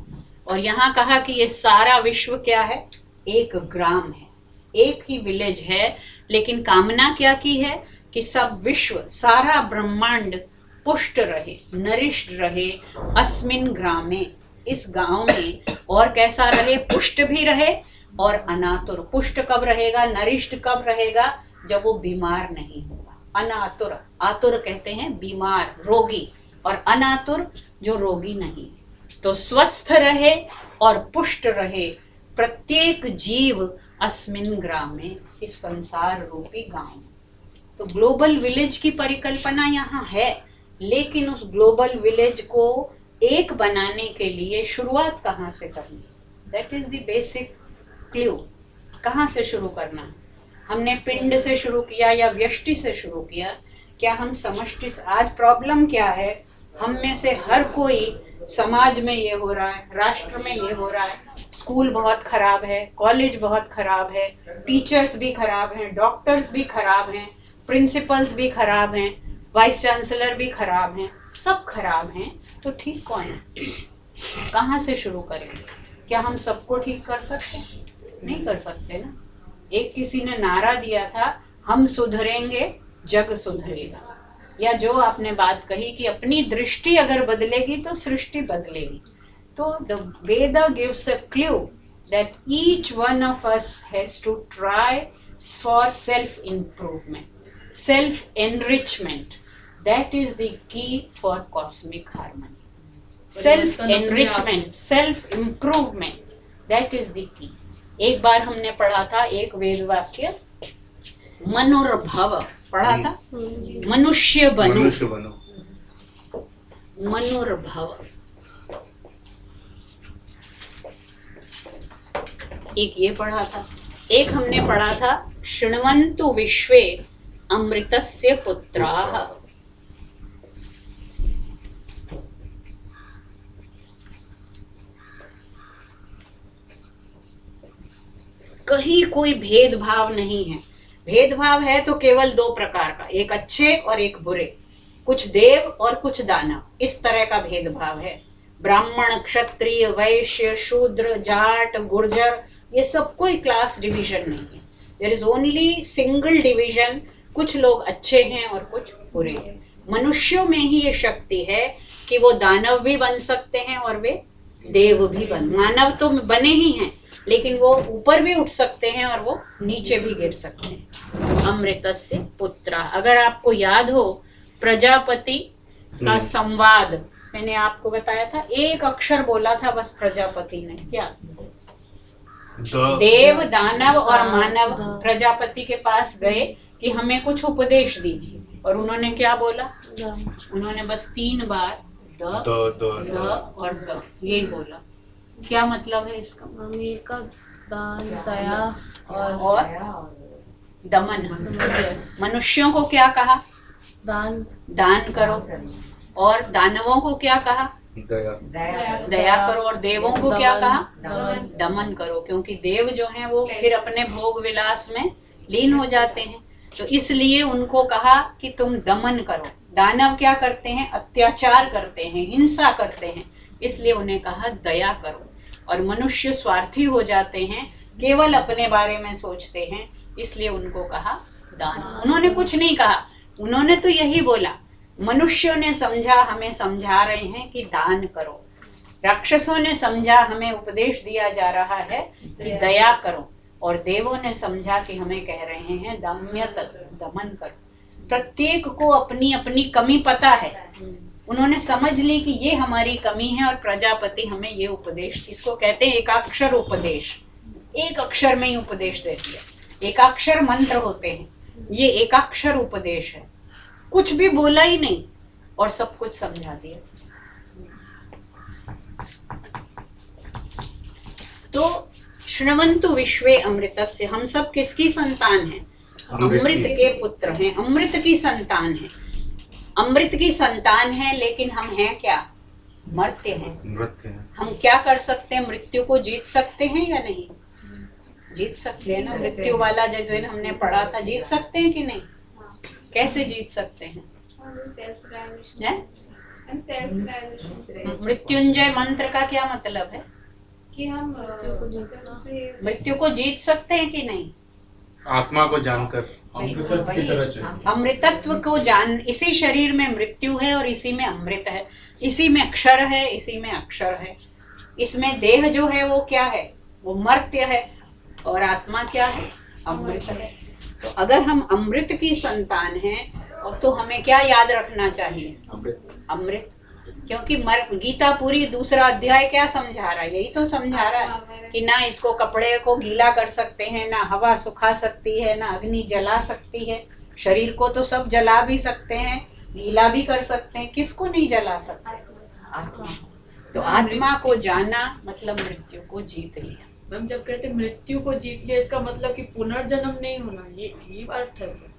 और यहाँ कहा कि ये सारा विश्व क्या है, एक ग्राम है, एक ही विलेज है। लेकिन कामना क्या की है कि सब विश्व, सारा ब्रह्मांड पुष्ट रहे, नरिष्ट रहे, अस्मिन ग्रामे, इस गांव में। और कैसा रहे, पुष्ट भी रहे और अनातुर। पुष्ट कब रहेगा, नरिष्ट कब रहेगा, जब वो बीमार नहीं होगा। अनातुर, आतुर कहते हैं बीमार, रोगी, और अनातुर जो रोगी नहीं। तो स्वस्थ रहे और पुष्ट रहे प्रत्येक जीव अस्मिन ग्रामे, इस संसार रूपी गांव। तो ग्लोबल विलेज की परिकल्पना यहाँ है, लेकिन उस ग्लोबल विलेज को एक बनाने के लिए शुरुआत कहाँ से करनी, that is the basic clue. कहाँ से शुरू करना है? हमने पिंड से शुरू किया या व्यष्टि से शुरू किया, क्या हम समष्टि से? आज प्रॉब्लम क्या है, हम में से हर कोई, समाज में ये हो रहा है, राष्ट्र में ये हो रहा है, स्कूल बहुत खराब है, कॉलेज बहुत खराब है, टीचर्स भी खराब हैं, डॉक्टर्स भी खराब हैं, प्रिंसिपल्स भी खराब हैं, वाइस चांसलर भी खराब हैं, सब खराब हैं। तो ठीक कौन है? कहाँ से शुरू करेंगे? क्या हम सबको ठीक कर सकते हैं? नहीं कर सकते ना। एक किसी ने नारा दिया था, हम सुधरेंगे जग सुधरेगा। या जो आपने बात कही कि अपनी दृष्टि अगर बदलेगी तो सृष्टि बदलेगी। तो the Veda gives a clue that each one of us has to try for self improvement, self enrichment. That is the key for cosmic harmony. Self enrichment, self improvement, that is the key. एक बार हमने पढ़ा था एक वेद वाक्य, मनुर्भव, पढ़ा था, मनुष्य बनो, मनुष्य बनो, मनुर्भव। एक ये पढ़ा था। एक हमने पढ़ा था, शृण्वन्तु विश्वे अमृतस्य पुत्राः। कहीं कोई भेदभाव नहीं है। भेदभाव है तो केवल दो प्रकार का, एक अच्छे और एक बुरे, कुछ देव और कुछ दानव, इस तरह का भेदभाव है। ब्राह्मण, क्षत्रिय, वैश्य, शूद्र, जाट, गुर्जर, ये सब कोई क्लास डिवीजन नहीं है। There is only single division, कुछ लोग अच्छे हैं और कुछ बुरे हैं। मनुष्यों में ही ये शक्ति है कि वो दानव भी बन सकते हैं और वे देव भी मानव तो बने ही हैं, लेकिन वो ऊपर भी उठ सकते हैं और वो नीचे भी गिर सकते हैं। अमृतस्य पुत्र, अगर आपको याद हो प्रजापति का संवाद, मैंने आपको बताया था, एक अक्षर बोला था बस प्रजापति ने, क्या? देव, दानव और मानव प्रजापति के पास गए कि हमें कुछ उपदेश दीजिए, और उन्होंने क्या बोला? उन्होंने बस 3 बार द और द यही बोला। क्या मतलब है इसका? का दान, दया और दमन। मनुष्यों को क्या कहा? दान करो। और दानवों को क्या कहा? दया करो। और देवों को क्या कहा? दमन करो, क्योंकि देव जो हैं वो फिर अपने भोग विलास में लीन हो जाते हैं, तो इसलिए उनको कहा कि तुम दमन करो। दानव क्या करते हैं? अत्याचार करते हैं, हिंसा करते हैं, इसलिए उन्हें कहा दया करो। और मनुष्य स्वार्थी हो जाते हैं, केवल अपने बारे में सोचते हैं, इसलिए उनको कहा दान। उन्होंने कुछ नहीं कहा, उन्होंने तो यही बोला। मनुष्यों ने समझा, हमें समझा रहे हैं कि दान करो। राक्षसों ने समझा, हमें उपदेश दिया जा रहा है कि दया करो। और देवों ने समझा कि हमें कह रहे हैं दमन करो। प्रत्येक को अपनी अपनी कमी पता है, उन्होंने समझ ली कि ये हमारी कमी है, और प्रजापति हमें ये उपदेश, इसको कहते हैं एकाक्षर उपदेश। एक अक्षर में ही उपदेश दे दिया। एकाक्षर मंत्र होते हैं, ये एकाक्षर उपदेश है। कुछ भी बोला ही नहीं और सब कुछ समझा दिया। तो शृण्वन्तु विश्वे अमृतस्य, हम सब किसकी संतान हैं? अमृत के पुत्र हैं, अमृत की संतान है। अमृत की संतान है, लेकिन हम हैं क्या? मर्त्य हैं। हम क्या कर सकते हैं? मृत्यु को जीत सकते हैं या नहीं? जीत सकते हैं ना। मृत्यु वाला जैसे हमने पढ़ा था, जीत सकते हैं कि नहीं? कैसे जीत सकते हैं? मृत्युंजय मंत्र का क्या मतलब है? कि हम मृत्यु को जीत सकते हैं कि नहीं? आत्मा को जानकर अमृतत्व की तरह चाहिए। अमृतत्व को जान, इसी शरीर में मृत्यु है और इसी में अमृत है, इसी में अक्षर है, इसी में अक्षर है। इसमें देह जो है वो क्या है? वो मर्त्य है, और आत्मा क्या है? अमृत है। तो अगर हम अमृत की संतान हैं, तो हमें क्या याद रखना चाहिए? अमृत। क्योंकि गीता पूरी 2रा अध्याय क्या समझा रहा है? यही तो समझा रहा है कि ना इसको कपड़े को गीला कर सकते हैं, ना हवा सुखा सकती है, ना अग्नि जला सकती है। शरीर को तो सब जला भी सकते हैं, गीला भी कर सकते हैं, किसको नहीं जला सकते? आत्मा। तो आत्मा को जाना मतलब मृत्यु को जीत लिया। मैम जब कहते हैं मृत्यु को जीत लिया, इसका मतलब कि पुनर्जन्म नहीं होना, ये अर्थ है?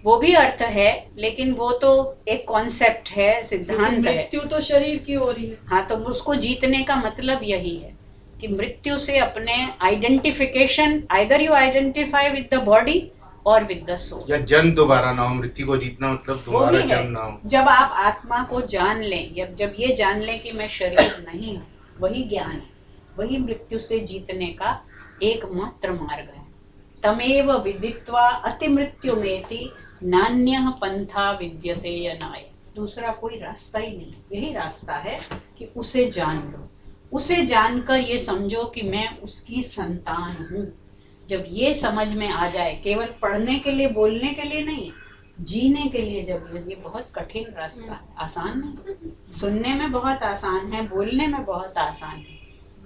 वो भी अर्थ है, लेकिन वो तो एक कॉन्सेप्ट है, सिद्धांत है। मृत्यु तो शरीर की हो रही है। हाँ, तो उसको जीतने का मतलब यही है कि मृत्यु से अपने identification, either you identify with the body और विद द सोल। या जन्म दोबारा ना हो, मृत्यु को जीतना मतलब दोबारा जन्म ना हो। जब आप आत्मा को जान लें, जब ये जान लें कि मैं शरीर नहीं हूँ, वही ज्ञान है, वही मृत्यु से जीतने का एकमात्र मार्ग है। तमेव विदित्वा अति मृत्युमेति नान्यः पंथा विद्यते यनाय। दूसरा कोई रास्ता ही नहीं, यही रास्ता है कि उसे जान लो। उसे जानकर ये समझो कि मैं उसकी संतान हूँ। जब ये समझ में आ जाए, केवल पढ़ने के लिए, बोलने के लिए नहीं, जीने के लिए, जब ये बहुत कठिन रास्ता है, आसान नहीं। सुनने में बहुत आसान है, बोलने में बहुत आसान है,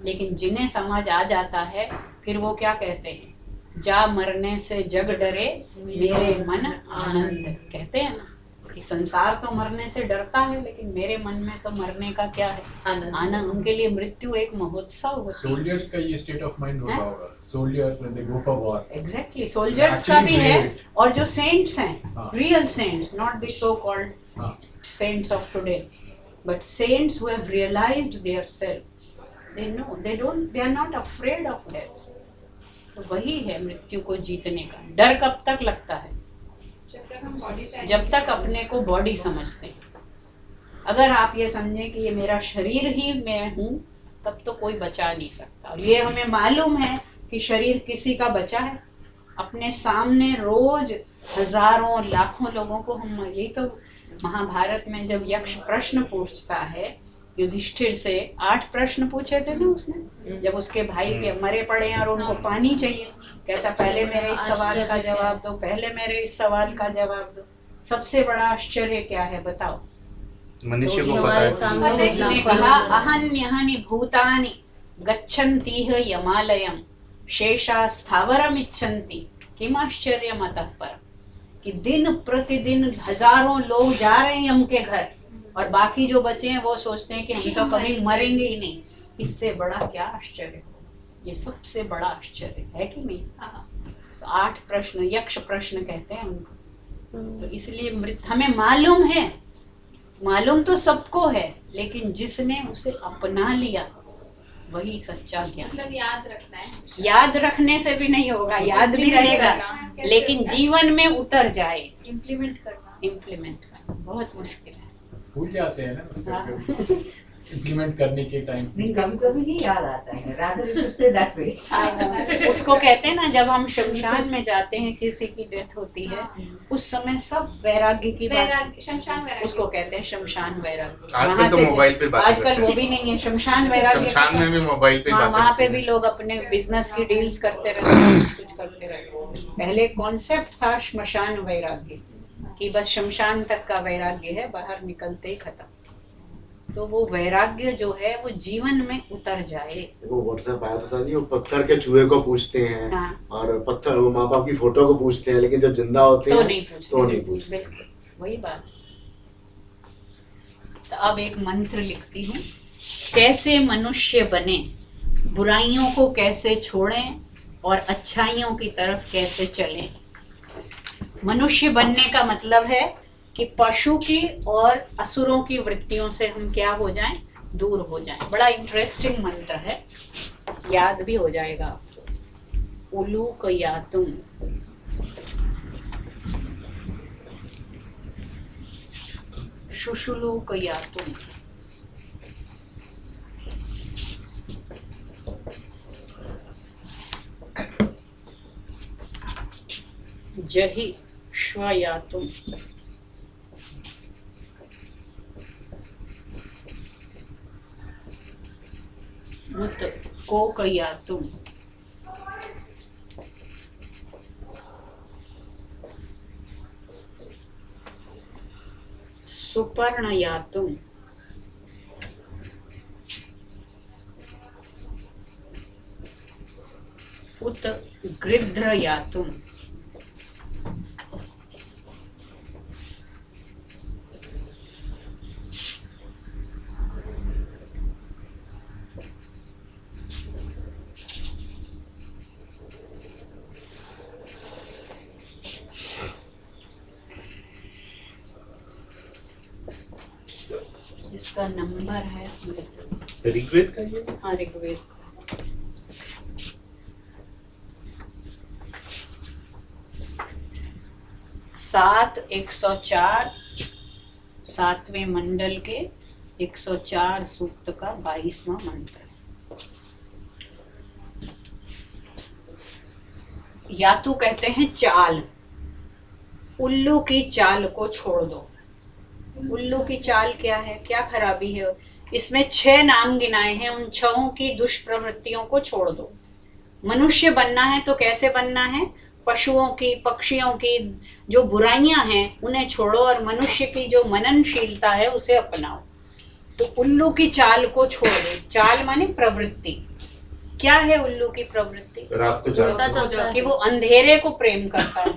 लेकिन जिन्हें समझ आ जाता है फिर वो क्या कहते हैं? जा मरने से जग डरे मेरे मन आनंद। कहते हैं ना कि संसार तो मरने से डरता है, लेकिन मेरे मन में तो मरने का क्या है? आनंद। उनके लिए मृत्यु एक महोत्सव होती है। सोल्जर्स का ये स्टेट ऑफ माइंड होता होगा। Soldiers when they go for war. Exactly, soldiers का भी है, और जो सेंट्स हैं, real saints, not the so called saints of today, but saints who have realised their self, they know, they are not afraid of death. तो वही है मृत्यु को जीतने का। डर कब तक लगता है? जब तक हम बॉडी से जब तक अपने को बॉडी समझते हैं। अगर आप ये समझें कि ये मेरा शरीर ही मैं हूँ, तब तो कोई बचा नहीं सकता। और ये हमें मालूम है कि शरीर किसी का बचा है। अपने सामने रोज हजारों लाखों लोगों को हम, यही तो महाभारत में जब यक्ष प्रश्न पूछता है युधिष्ठिर से, 8 प्रश्न पूछे थे ना उसने, जब उसके भाई के मरे पड़े हैं और उनको पानी चाहिए, कहता पहले मेरे इस सवाल का जवाब दो, पहले मेरे इस सवाल का जवाब दो। सबसे बड़ा आश्चर्य क्या है बताओ? मनुष्य तो को पता है। उसने कहा अहन्यहनि भूतानि गच्छन्तीह यमालयम शेषा स्थावरम इच्छन्ति किम आश्चर्यम अतः परम, कि दिन प्रतिदिन हजारों लोग जा रहे हैं यम के घर और बाकी जो बचे हैं वो सोचते हैं कि हम तो कभी मरेंगे ही नहीं। इससे बड़ा क्या आश्चर्य हो? ये सबसे बड़ा आश्चर्य है कि नहीं? तो 8 प्रश्न, यक्ष प्रश्न कहते हैं उनको। तो इसलिए हमें मालूम है, मालूम तो सबको है, लेकिन जिसने उसे अपना लिया वही सच्चा ज्ञान। मतलब याद रखना है। याद रखने से भी नहीं होगा, याद भी रहेगा, लेकिन जीवन में उतर जाए, इम्प्लीमेंट करना बहुत मुश्किल है। भूल जाते हैं ना हाँ। इम्प्लीमेंट करने के टाइम। नहीं, कभी कभी नहीं याद आता है। Rather you should say that way. उसको कहते हैं ना, जब हम शमशान में जाते हैं, किसी की डेथ होती है, उस समय सब वैराग्य की बात, शमशान वैराग्य उसको कहते हैं शमशान वैराग्य। आजकल वहाँ तो से मोबाइल पे बातें आजकल करते वो हैं। भी नहीं है शमशान वैराग्य। शमशान में भी मोबाइल पे बातें वहाँ पे करते भी हैं। लोग अपने बिजनेस की डील्स करते रहते हैं, कुछ करते रहते हैं। पहले कॉन्सेप्ट था श्मशान वैराग्य, कि बस शमशान तक का वैराग्य है, बाहर निकलते ही खत्म। तो वो वैराग्य जो है वो जीवन में उतर जाए। वो व्हाट्सएप आया था शादी, वो पत्थर के चूहे को पूछते हैं। हाँ। और पत्थर वो माँ बाप की फोटो को पूछते हैं, लेकिन जब जिंदा होते तो हैं नहीं पूछते, तो नहीं पूछते। बिल्कुल वही बात। तो अब एक मंत्र लिखती हूँ। कैसे मनुष्य बने, बुराइयों को कैसे छोड़ें और अच्छाइयों की तरफ कैसे चलें। मनुष्य बनने का मतलब है कि पशु की और असुरों की वृत्तियों से हम क्या हो जाएं, दूर हो जाएं। बड़ा इंटरेस्टिंग मंत्र है, याद भी हो जाएगा आपको। उलूक यातुम, शुशुलूक यातुम, जहि श्वयातुम, मुत कोकयातुम, सुपर्णयातुम, उत गृध्रयातुम, इसका नंबर है ऋग्वेद का ये? हाँ, ऋग्वेद। 104 7वें मंडल के 104 सूक्त का 22वां मंत्र। यातु कहते हैं चाल, उल्लू की चाल को छोड़ दो। उल्लू की चाल क्या है, क्या खराबी है? इसमें 6 नाम गिनाए हैं, उन 6 की दुष्प्रवृत्तियों को छोड़ दो। मनुष्य बनना है तो कैसे बनना है? पशुओं की, पक्षियों की जो बुराइयां हैं उन्हें छोड़ो और मनुष्य की जो मननशीलता है उसे अपनाओ। तो उल्लू की चाल को छोड़ दो। चाल माने प्रवृत्ति। क्या है उल्लू की प्रवृत्ति? रात को जागते कि वो अंधेरे को प्रेम करता है।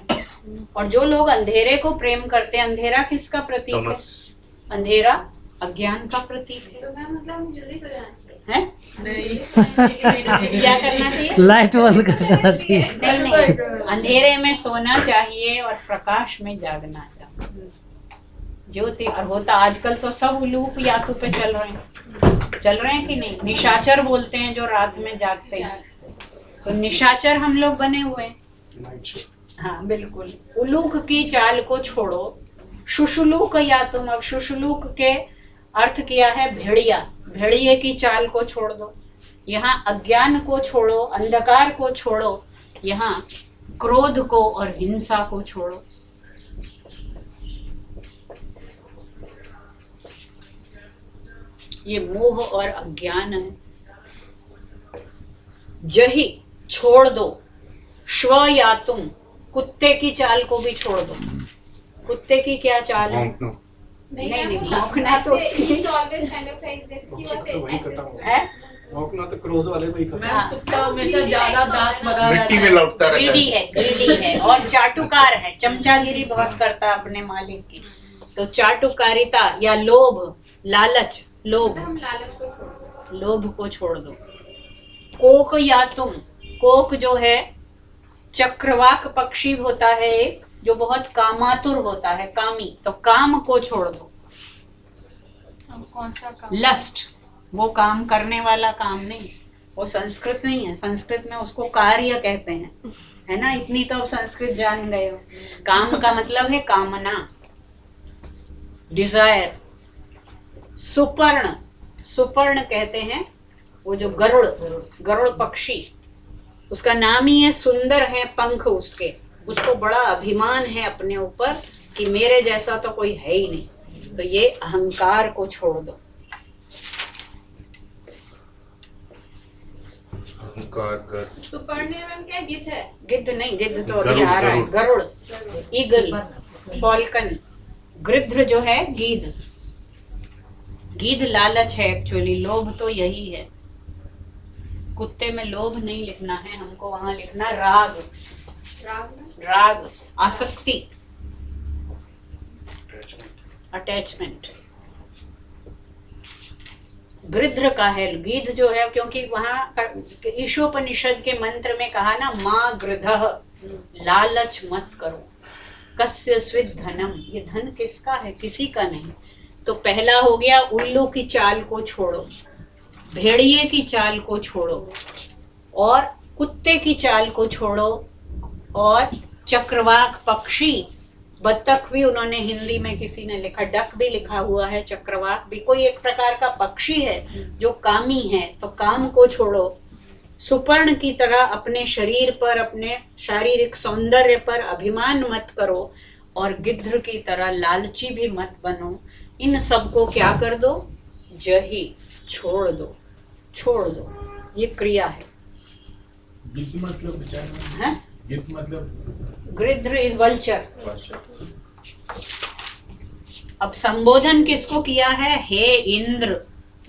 और जो लोग अंधेरे को प्रेम करते हैं, अंधेरा किसका प्रतीक है? तमस। अंधेरा अज्ञान का प्रतीक है। तो मैम मतलब जल्दी सो जाना चाहिए। हैं? क्या करना चाहिए? लाइट बंद करना चाहिए। नहीं, अंधेरे में सोना चाहिए और प्रकाश में जागना चाहिए। ज्योति और होता, आजकल तो सब उलूप यातु पे चल रहे हैं कि नहीं? निशाचर बोलते हैं जो रात में जागते हैं। तो निशाचर हम लोग बने हुए हैं। Night show. हाँ बिल्कुल। उलूक की चाल को छोड़ो, शुशुलूक या तुम। अब शुशुलूक के अर्थ किया है भेड़िया, भेड़िए की चाल को छोड़ दो। यहाँ अज्ञान को छोड़ो, अंधकार को छोड़ो, यहाँ क्रोध को और हिंसा को छोड़ो। ये मोह और अज्ञान है। जही छोड़ दो, श्व या तुम, कुत्ते की चाल को भी छोड़ दो। कुत्ते की क्या चाल है? भौंकना। नहीं, भौंकना तो उसकी- तो वही करता हूँ। है। भौंकना तो क्रोध वाले को ही करता हूँ। मैं कुत्ता हमेशा ज्यादा दास बना रहता मिट्टी में लौटता रहता ग्रीडी है। है, ग्रीडी है और चाटुकार है, चमचागिरी बहुत करता है अपने मालिक की। तो चाटुकारिता या लोभ, लालच, लोभ, हम लालच को छोड़ दो। लोभ को छोड़ दो। कोक या तुम, कोक जो है चक्रवाक पक्षी होता है एक, जो बहुत कामातुर होता है, कामी। तो काम को छोड़ दो। हम कौन सा काम? लस्ट, वो काम करने वाला काम नहीं, वो संस्कृत नहीं है। संस्कृत में उसको कार्य कहते हैं, है ना। इतनी तो अब संस्कृत जान गए हो। काम का मतलब है कामना, डिजायर। सुपर्ण, सुपर्ण कहते हैं वो जो गरुड़, गरुड़ पक्षी, उसका नाम ही है, सुंदर है पंख उसके, उसको बड़ा अभिमान है अपने ऊपर कि मेरे जैसा तो कोई है ही नहीं। तो ये अहंकार को छोड़ दो। अहंकार, गर्व। सुपर्ण में क्या गिद्ध है? गिद्ध नहीं, गिद्ध तो अभी गरुड़, आ रहा है। गरुड़। गरुड़, ईगल, फॉल्कन। गृध्र जो है गीध, गीध लालच है एक्चुअली। लोभ तो यही है। कुत्ते में लोभ नहीं लिखना है हमको, वहां लिखना राग, राग, आसक्ति, अटैचमेंट। गृध्र का है, गीध जो है, क्योंकि वहां ईशोपनिषद के मंत्र में कहा ना, माँ गृधः, लालच मत करो। कस्य स्विद धनम, ये धन किसका है? किसी का नहीं। तो पहला हो गया उल्लू की चाल को छोड़ो, भेड़िए की चाल को छोड़ो, और कुत्ते की चाल को छोड़ो, और चक्रवाक पक्षी, बत्तख भी उन्होंने हिंदी में किसी ने लिखा, डक भी लिखा हुआ है, चक्रवाक भी कोई एक प्रकार का पक्षी है जो कामी है। तो काम को छोड़ो। सुपर्ण की तरह अपने शरीर पर, अपने शारीरिक सौंदर्य पर अभिमान मत करो, और गिद्ध की तरह लालची भी मत बनो। इन सबको क्या कर दो? जही, छोड़ दो, छोड़ दो। ये क्रिया है। गिद्ध मतलब विचार हैं? गिद्ध मतलब गृध्र इज वल्चर। अब संबोधन किसको किया है? हे इंद्र।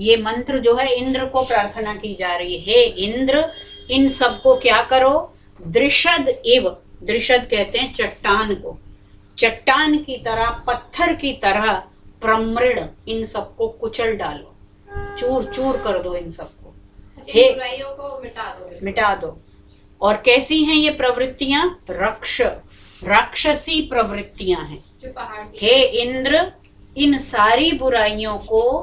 ये मंत्र जो है इंद्र को प्रार्थना की जा रही है। हे इंद्र, इन सबको क्या करो? दृशद इव, दृशद कहते हैं चट्टान को, चट्टान की तरह, पत्थर की तरह, प्रमृण, इन सबको कुचल डालो, चूर चूर कर दो इन सबको। हे, बुराइयों को मिटा दो, मिटा दो। और कैसी हैं ये प्रवृत्तियां? राक्षसी प्रवृत्तियां हैं। जो पहाड़ हे इंद्र, इन सारी बुराइयों को,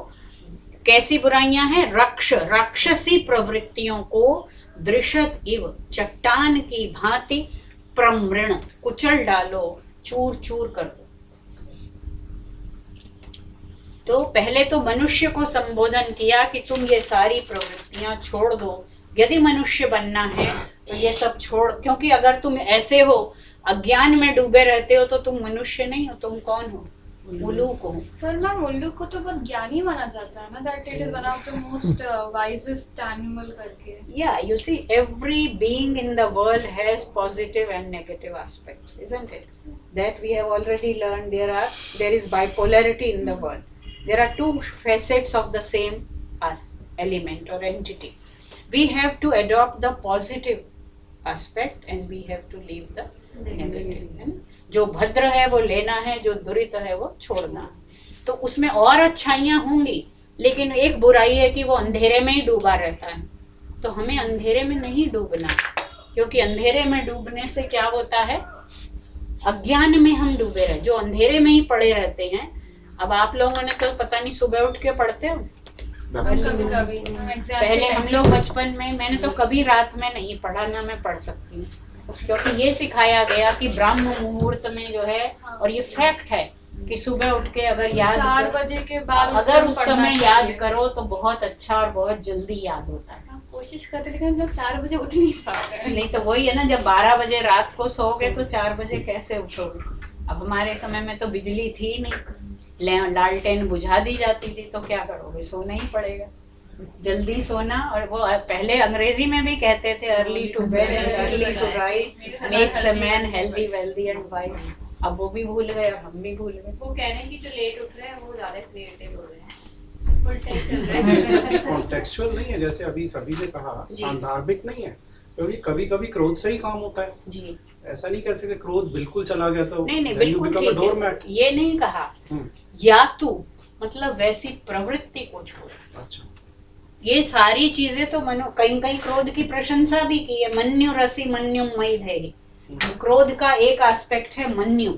कैसी बुराइयां हैं? राक्षसी प्रवृत्तियों को दृशत इव, चट्टान की भांति, प्रमृण, कुचल डालो, चूर चूर कर दो। तो पहले तो मनुष्य को संबोधन किया कि तुम ये सारी प्रवृत्तियां छोड़ दो। यदि मनुष्य बनना है तो ये सब छोड़, क्योंकि अगर तुम ऐसे हो, अज्ञान में डूबे रहते हो, तो तुम मनुष्य नहीं हो, तुम कौन हो? उल्लूक हो। पर मैम उल्लू को तो बहुत ज्ञानी माना जाता है ना, that it is one of the most wisest animal करके। Yeah, you see, every being in the world has positive and negative aspects, isn't it? That we have already learned. There is bipolarity in the world. There are two facets of the same element or entity. We have to adopt the positive aspect and we have to leave the negative. जो भद्र है वो लेना है, जो दुरित है वो छोड़ना है। तो उसमें और अच्छाइयाँ होंगी, लेकिन एक बुराई है कि वो अंधेरे में ही डूबा रहता है। तो हमें अंधेरे में नहीं डूबना, क्योंकि अंधेरे में डूबने से क्या होता है? अज्ञान में हम डूबे रहे, जो अंधेरे में ही पड़े रहते हैं। अब आप लोगों ने तो पता नहीं सुबह उठ के पढ़ते हो, कभी कभी एग्जाम पहले हम लोग बचपन में, मैंने तो कभी रात में नहीं पढ़ा, ना मैं पढ़ सकती हूँ, क्योंकि ये सिखाया गया कि ब्रह्म मुहूर्त में जो है, और ये फैक्ट है कि सुबह उठ के अगर याद 4 बजे के बाद अगर उस पढ़ना समय चाहिए। याद करो तो बहुत अच्छा और बहुत जल्दी याद होता है। हाँ, कोशिश करते लेकिन हम लोग 4 बजे उठ नहीं पाते हैं। नहीं तो वही है ना, जब 12 बजे रात को सोओगे तो 4 बजे कैसे उठोगे। अब हमारे समय में तो बिजली थी नहीं, लालटेन बुझा दी जाती थी, तो क्या करोगे, सोना ही पड़ेगा, जल्दी सोना। और वो पहले अंग्रेजी में भी कहते थे early to bed and early to rise makes a man healthy wealthy and wise. अब वो भी भूल गए, अब हम भी भूल गए। वो कह रहे हैं कि जो लेट उठ रहे हैं वो ज्यादा क्रिएटिव हो रहे हैं, फुल टाइम चल रहा ये है। सब कॉन्टेक्चुअल नहीं है, जैसे अभी सभी ने कहा, सांदर्भिक नहीं है, क्योंकि कभी कभी क्रोध से ही काम होता है। जी ऐसा नहीं कह सकते क्रोध बिल्कुल चला गया तो नहीं नहीं, then you बिल्कुल become a ठीक है, doormat। ये नहीं कहा। हम्म, या तू मतलब वैसी प्रवृत्ति को छोड़। अच्छा, ये सारी चीजें तो मनो, कहीं कहीं क्रोध की प्रशंसा भी की है, मन्यु रसी मन्युम मयि धेहि। क्रोध का एक एस्पेक्ट है मन्यु,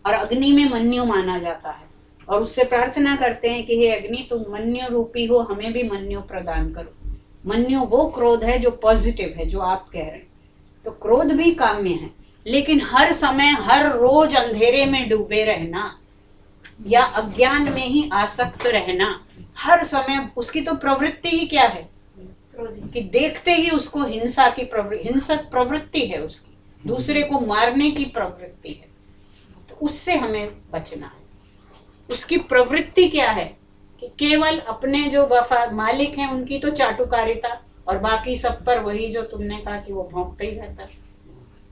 और अग्नि में मन्यु माना जाता है, और उससे प्रार्थना करते हैं कि हे अग्नि तुम मन्यु रूपी हो, हमें भी मन्यु प्रदान करो। मन्यु वो क्रोध है जो पॉजिटिव है, जो आप कह रहे हैं। तो क्रोध भी काम्य है, लेकिन हर समय हर रोज अंधेरे में डूबे रहना या अज्ञान में ही आसक्त रहना, हर समय उसकी तो प्रवृत्ति ही क्या है कि देखते ही उसको हिंसा की हिंसक प्रवृत्ति है, उसकी दूसरे को मारने की प्रवृत्ति है। तो उससे हमें बचना है। उसकी प्रवृत्ति क्या है कि केवल अपने जो वफा मालिक हैं उनकी तो चाटुकारिता, और बाकी सब पर वही जो तुमने कहा कि वो भौंकते ही रहता है।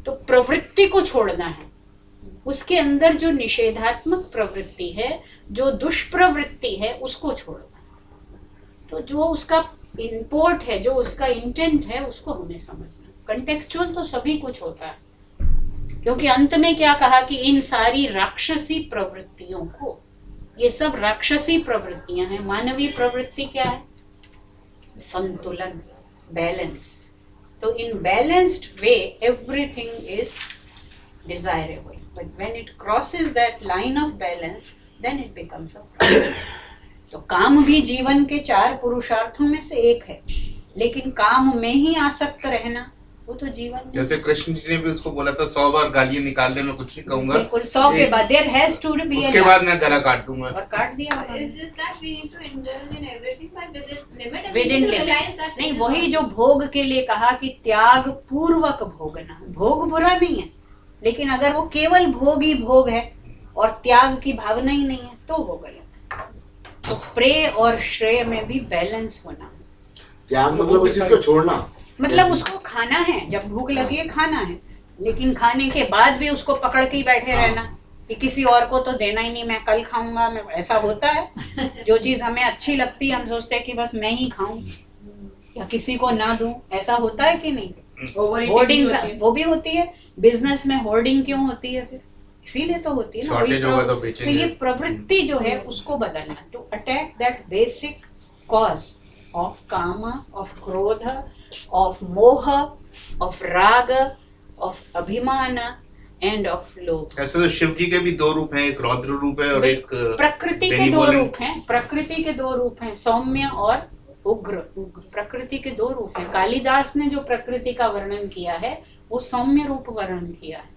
तो प्रवृत्ति को छोड़ना है, उसके अंदर जो निषेधात्मक प्रवृत्ति है, जो दुष्प्रवृत्ति है, उसको छोड़ना है। तो जो उसका इंपोर्ट है, जो उसका इंटेंट है, उसको हमें समझना। कंटेक्चुअल तो सभी कुछ होता है, क्योंकि अंत में क्या कहा कि इन सारी राक्षसी प्रवृत्तियों को, ये सब राक्षसी प्रवृत्तियां हैं। मानवीय प्रवृत्ति क्या है? संतुलन, बैलेंस। तो in balanced way everything is desirable, but when it crosses that line of balance then it becomes a problem. तो काम भी जीवन के 4 पुरुषार्थों में से एक है, लेकिन काम में ही आसक्त रहना वो तो जीवन जैसे कृष्ण जी ने भी उसको बोला था 100 बार गालियां निकाल दे, मैं कुछ नहीं कहूंगा, बिल्कुल 100 के बाद देयर हैज टू बी, उसके बाद मैं गला काट दूंगा, और काट दिया होगा। It's just that we need to indulge in everything but within limit, and we Within need to limit. realize that नहीं, it is वही not- जो भोग के लिए कहा कि त्याग पूर्वक भोगना। भोग बुरा नहीं है, लेकिन अगर वो केवल भोग ही भोग है और त्याग की भावना ही नहीं है तो वो गलत है। तो प्रेय और श्रेय में भी बैलेंस होना। त्याग मतलब उस चीज को छोड़ना, मतलब उसको खाना है, जब भूख लगी है खाना है, लेकिन खाने के बाद भी उसको पकड़ के ही बैठे रहना कि किसी और को तो देना ही नहीं, मैं कल खाऊंगा। मैं, ऐसा होता है जो चीज हमें अच्छी लगती है हम सोचते हैं कि बस मैं ही खाऊं या किसी को ना दूं। ऐसा होता है कि नहीं? होर्डिंग वो भी होती है। बिजनेस में होर्डिंग क्यों होती है? फिर इसीलिए तो होती है ना। Shortage होगा तो तो बेचेंगे। ये प्रवृत्ति जो है उसको बदलना, to attack that basic cause of kaam, of krodh, of moha, of raga, of abhimana and of lobh। ऐसे तो शिव जी के भी 2 रूप हैं, एक रौद्र रूप है और एक प्रकृति के 2 रूप हैं। प्रकृति के 2 रूप हैं, सौम्य और उग्र। प्रकृति के 2 रूप हैं। कालिदास ने जो प्रकृति का वर्णन किया है वो सौम्य रूप वर्णन किया है,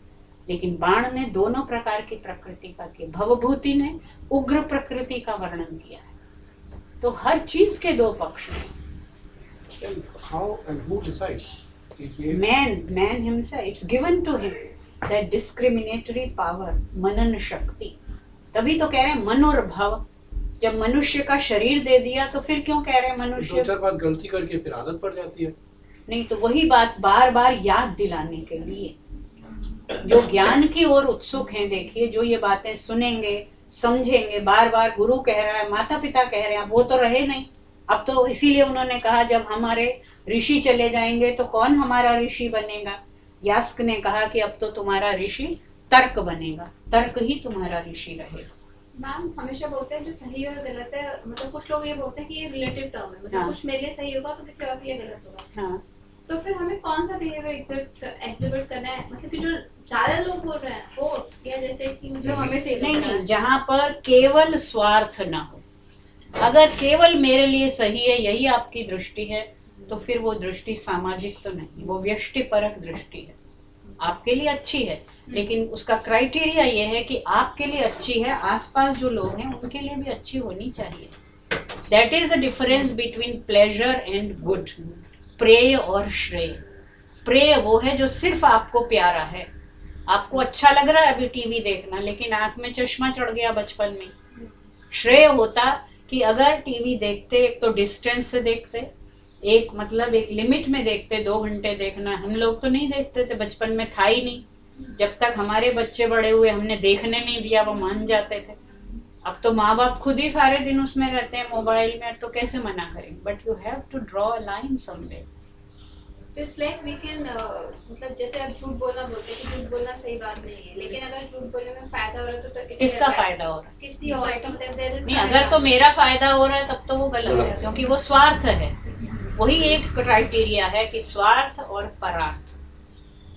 लेकिन बाण ने दोनों प्रकार की प्रकृति का किया। भवभूति ने उग्र प्रकृति का वर्णन किया है। तो हर चीज के 2 पक्ष हैं। how and who decides कि ये Man himself, it's given to him that discriminatory power, मनन शक्ति। तभी तो कह रहे हैं मनोर्भव। जब मनुष्य का शरीर दे दिया तो फिर क्यों कह रहे हैं मनुष्य? 2-4 बार गलती करके फिर आदत पड़ जाती है। नहीं तो वही बात बार बार याद दिलाने के लिए, जो ज्ञान की ओर उत्सुक हैं, देखिए जो ये बातें सुनेंगे समझेंगे, बार बार गुरु कह रहा है, माता पिता कह रहे हैं, वो तो रहे नहीं। अब तो इसीलिए उन्होंने कहा जब हमारे ऋषि चले जाएंगे तो कौन हमारा ऋषि बनेगा? यास्क ने कहा कि अब तो तुम्हारा ऋषि तर्क बनेगा, तर्क ही तुम्हारा ऋषि रहेगा। मैम हमेशा बोलते हैं जो सही और गलत है, मतलब कुछ लोग ये बोलते हैं कि ये रिलेटिव टर्म है, मतलब हाँ। कुछ मेरे लिए सही होगा तो किसी और के लिए गलत होगा। हाँ, तो फिर हमें कौन सा बिहेवियर एग्जिबिट करना है? मतलब कि जो ज्यादा लोग बोल रहे हैं वो, या जैसे कि जो हमें सही नहीं लग रहा नहीं, है। जहाँ पर केवल स्वार्थ ना हो, अगर केवल मेरे लिए सही है यही आपकी दृष्टि है तो फिर वो दृष्टि सामाजिक तो नहीं, वो व्यष्टिपरक दृष्टि है। आपके लिए अच्छी है लेकिन उसका क्राइटेरिया ये है कि आपके लिए अच्छी है, आसपास जो लोग हैं उनके लिए भी अच्छी होनी चाहिए। That is the difference between pleasure and good, प्रेय और श्रेय। प्रेय वो है जो सिर्फ आपको प्यारा है, आपको अच्छा लग रहा है अभी टीवी देखना, लेकिन आंख में चश्मा चढ़ गया बचपन में। श्रेय होता कि अगर टीवी देखते एक तो डिस्टेंस से देखते, एक मतलब एक लिमिट में देखते, 2 घंटे देखना। हम लोग तो नहीं देखते थे, बचपन में था ही नहीं। जब तक हमारे बच्चे बड़े हुए हमने देखने नहीं दिया वो मान जाते थे। अब तो माँ बाप खुद ही सारे दिन उसमें रहते हैं मोबाइल में, तो कैसे मना करें? But you have to draw a line somewhere. It's like we can मतलब जैसे आप झूठ बोलना बोलते हैं कि झूठ बोलना सही बात नहीं है, लेकिन अगर झूठ बोलने में फायदा हो रहा है तो किसका फायदा हो रहा है? किसी और का नहीं, अगर तो मेरा फायदा हो रहा है तब तो वो गलत है, क्योंकि वो स्वार्थ है। वही एक क्राइटेरिया है कि स्वार्थ और परार्थ।